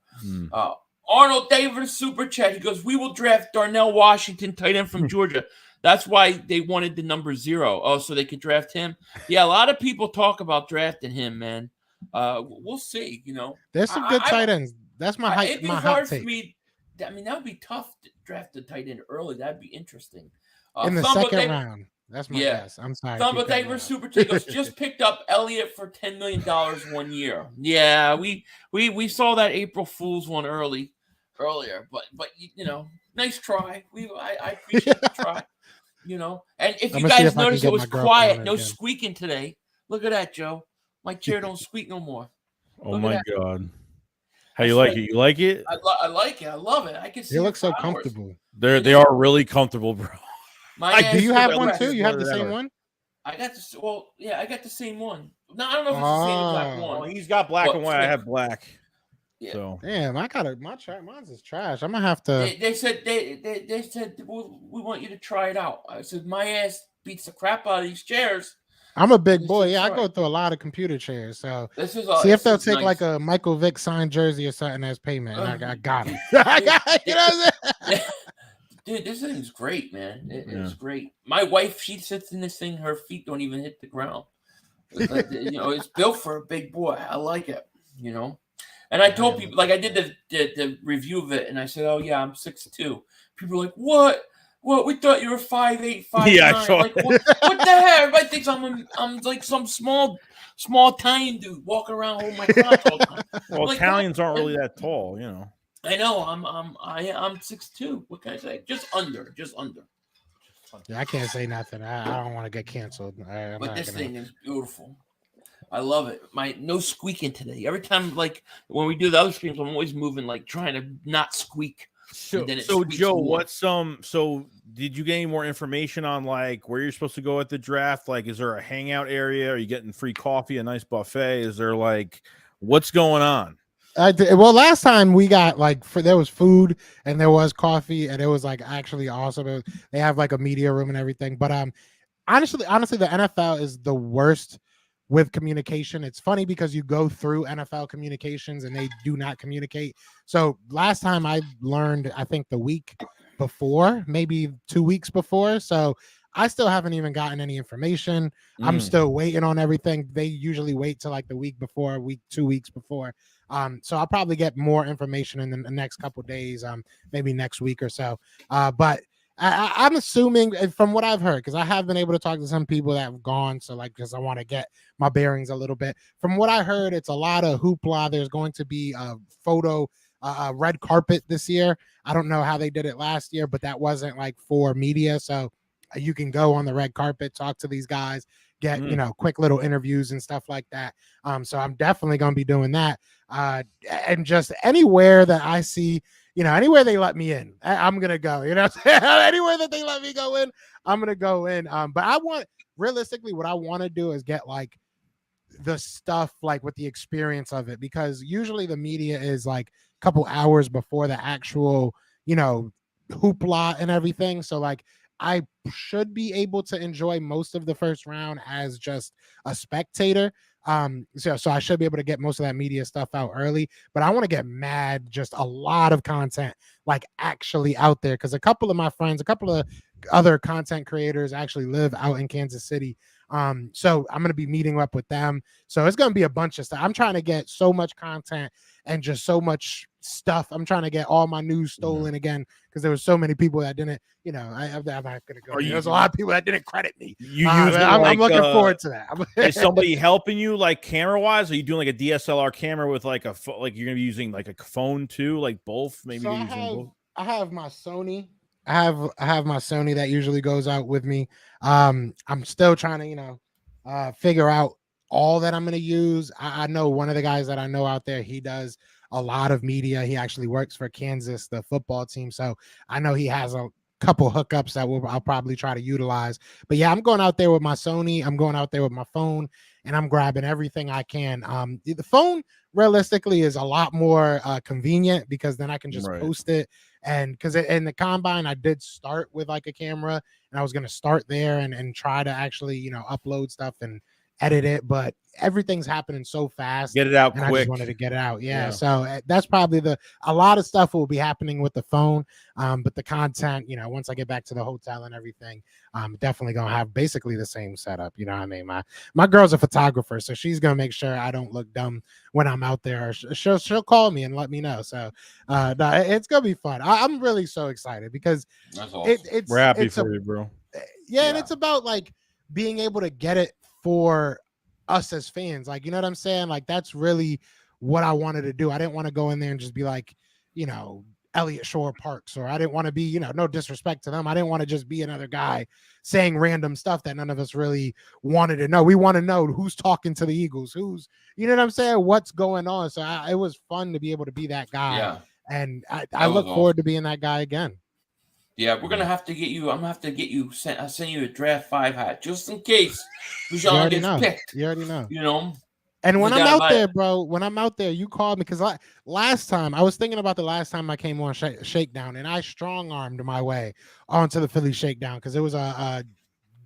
Arnold Davis super chat. He goes, "We will draft Darnell Washington, tight end from Georgia. That's why they wanted the number 0. Oh, so they could draft him. Yeah, a lot of people talk about drafting him, man. We'll see. There's some good tight ends. That's my hot it'd be hard for me. I mean, that would be tough to draft a tight end early. That'd be interesting. In the second round. That's my guess. I'm sorry. Thumbo Davis super chat goes, just picked up Elliott for $10 million 1 year. Yeah, we saw that April Fool's one earlier, but nice try. I appreciate the try. And if you guys notice, it was quiet, no squeaking today. Look at that, Joe. My chair don't squeak no more. Oh my God. How you like it? You like it? I like it. I love it. I can see. They look so comfortable. They are really comfortable, bro. Do you have one too? You have the same one? I got this. Well, yeah, I got the same one. No, I don't know if it's the same exact one. Well, he's got black and white. I have black. Yeah. So damn, mine's is trash. I'm gonna have to. They said they said we want you to try it out. I said my ass beats the crap out of these chairs. I'm a big boy. Yeah, I go through a lot of computer chairs. So see if they'll take like a Michael Vick signed jersey or something as payment. I got it. Dude, this thing's great, man. It's great. My wife, she sits in this thing. Her feet don't even hit the ground. It's built for a big boy. I like it. And I told people, like I did the review of it, and I said, "Oh yeah, I'm 6'2". People were like, "What? What? We thought you were 5'8", 5'9". Yeah, I saw Like what the hell? Everybody thinks I'm like some small Italian dude walking around holding my crotch all the time. Well, like, Italians aren't really that tall, you know. I know. I'm 6'2". What can I say? Just under. Yeah, I can't say nothing. I don't want to get canceled. But this thing is beautiful. I love it. No squeaking today. Every time, like when we do the other streams, I'm always moving, like trying to not squeak. So Joe, more. So did you get any more information on like where you're supposed to go at the draft? Like, is there a hangout area? Are you getting free coffee, a nice buffet? Is there like what's going on? Well, last time we got there was food and there was coffee and it was like actually awesome. They have like a media room and everything. But honestly, the NFL is the worst with communication. It's funny because you go through NFL communications and they do not communicate. So last time I learned, I think the week before, maybe 2 weeks before. So I still haven't even gotten any information. I'm still waiting on everything. They usually wait till like the week before, 2 weeks before. So I'll probably get more information in the next couple days, maybe next week or so. But I'm assuming from what I've heard, because I have been able to talk to some people that have gone. So because I want to get my bearings a little bit. From what I heard, it's a lot of hoopla. There's going to be a red carpet this year. I don't know how they did it last year, but that wasn't like for media. So you can go on the red carpet, talk to these guys, get, quick little interviews and stuff like that. So I'm definitely going to be doing that. And just anywhere that I see, anywhere they let me in, I'm going to go, anywhere that they let me go in, I'm going to go in. But realistically, what I want to do is get like the stuff, like with the experience of it, because usually the media is like a couple hours before the actual, hoopla and everything. So like, I should be able to enjoy most of the first round as just a spectator. So I should be able to get most of that media stuff out early, but I want to get just a lot of content like actually out there. Cause a couple of my friends, a couple of other content creators actually live out in Kansas City. So I'm going to be meeting up with them. So it's going to be a bunch of stuff. I'm trying to get so much content and just so much stuff. I'm trying to get all my news stolen again, because there was so many people that didn't, I'm not going to go. There's a lot of people that didn't credit me. I'm looking forward to that. Is somebody helping you like camera wise? Are you doing like a DSLR camera with like you're going to be using like a phone too, like both? Maybe so both? I have my Sony. I have my Sony that usually goes out with me. I'm still trying to, figure out all that I'm going to use. I know one of the guys that I know out there, he does a lot of media. He actually works for Kansas, the football team. So I know he has a couple hookups that I'll probably try to utilize. But yeah, I'm going out there with my Sony. I'm going out there with my phone, and I'm grabbing everything I can. The phone realistically is a lot more convenient, because then I can just post it. And because in the combine, I did start with like a camera, and I was going to start there and try to actually, upload stuff and edit it, but everything's happening so fast. Get it out and quick. I just wanted to get it out. Yeah. So that's probably a lot of stuff will be happening with the phone. But the content, once I get back to the hotel and everything, I'm definitely going to have basically the same setup. You know what I mean? My girl's a photographer, so she's going to make sure I don't look dumb when I'm out there. She'll call me and let me know. So no, it's going to be fun. I'm really so excited, because that's awesome. We're happy for you, bro. Yeah. And it's about like being able to get it for us as fans. Like, you know what I'm saying? Like, that's really what I wanted to do. I didn't want to go in there and just be like, Elliott Shore Parks, or I didn't want to be, no disrespect to them. I didn't want to just be another guy saying random stuff that none of us really wanted to know. We want to know who's talking to the Eagles, who's, you know what I'm saying? What's going on? So it was fun to be able to be that guy. Yeah. And I look forward to being that guy again. Yeah, we're gonna have to get you. I'm gonna have to get you. I'll send you a draft 5 hat just in case Bijan gets picked. You already know. And when I'm out there, bro, you called me, because last time I was thinking about the last time I came on Shakedown, and I strong armed my way onto the Philly Shakedown, because it was a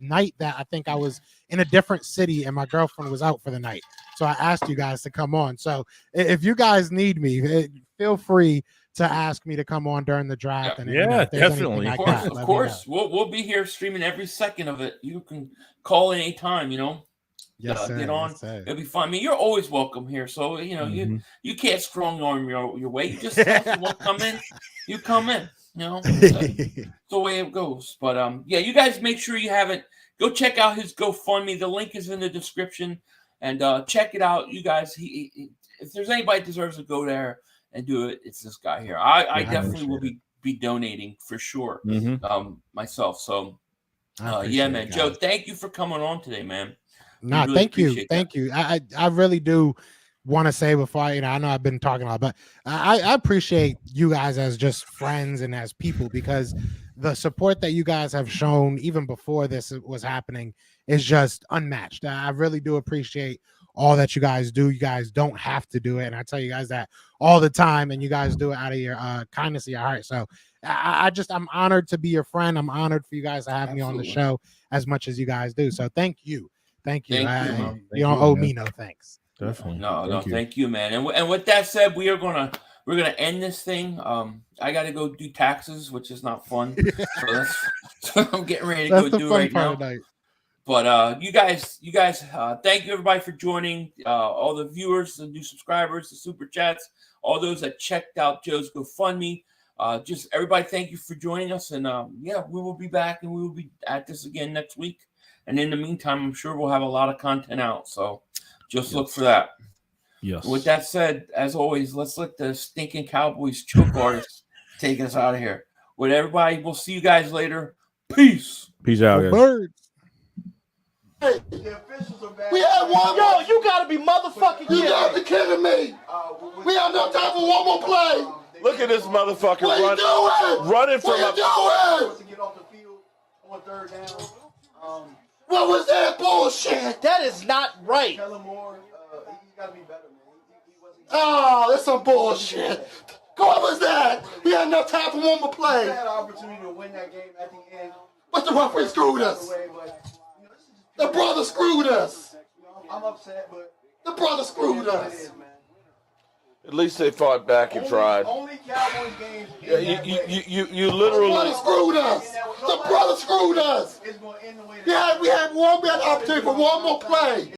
night that I think I was in a different city and my girlfriend was out for the night. So I asked you guys to come on. So if you guys need me, feel free to ask me to come on during the draft. And definitely. Of course. We'll be here streaming every second of it. You can call anytime, get on. It'll be fun. I mean, you're always welcome here. So you can't strong arm your way. You just if you want to come in, you come in. It's the way it goes. But you guys make sure you haven't. Go check out his GoFundMe. The link is in the description, and check it out. You guys, if there's anybody that deserves to go there and do it, it's this guy here. I definitely will be donating for sure myself. So man. Joe, thank you for coming on today, man. No, thank you. I really do want to say before I know I've been talking a lot, but I appreciate you guys as just friends and as people, because the support that you guys have shown even before this was happening is just unmatched. I really do appreciate all that you guys do. You guys don't have to do it, and I tell you guys that all the time, and you guys do it out of your kindness of your heart. So I'm honored to be your friend. I'm honored for you guys to have me on the show as much as you guys do. So thank you. You don't owe me no thanks. Definitely. No, thank you, man. And with that said, we're gonna end this thing. I gotta go do taxes, which is not fun. So that's I'm getting ready to go do right now. But you guys, thank you everybody for joining. All the viewers, the new subscribers, the super chats, all those that checked out Joe's GoFundMe. Just everybody, thank you for joining us. And we will be back, and we will be at this again next week. And in the meantime, I'm sure we'll have a lot of content out. So just look for that. Yes. With that said, as always, let's let the stinking Cowboys choke artists take us out of here. With everybody, we'll see you guys later. Peace. Peace out, guys. Birds. Hey, the officials are back. We had one. Yo, you gotta be motherfucking You kidding got me. to kidding me. We have no time for one more play. Look at this motherfucker What are you doing? running from What are you doing? to get off the field on third down. What was that bullshit? That is not right. Tell him more. He's got to be better, man. He wasn't. Oh, that's some bullshit. What was that? We had no time for one more We play. had an opportunity to win that game at the end. But the referee screwed us. The brother screwed us. I'm upset, but The brother screwed us. At least they fought back and tried. Only Cowboys games. You The literally. brother screwed us. The brother screwed us. It's going to end the way. We had an opportunity for one more play.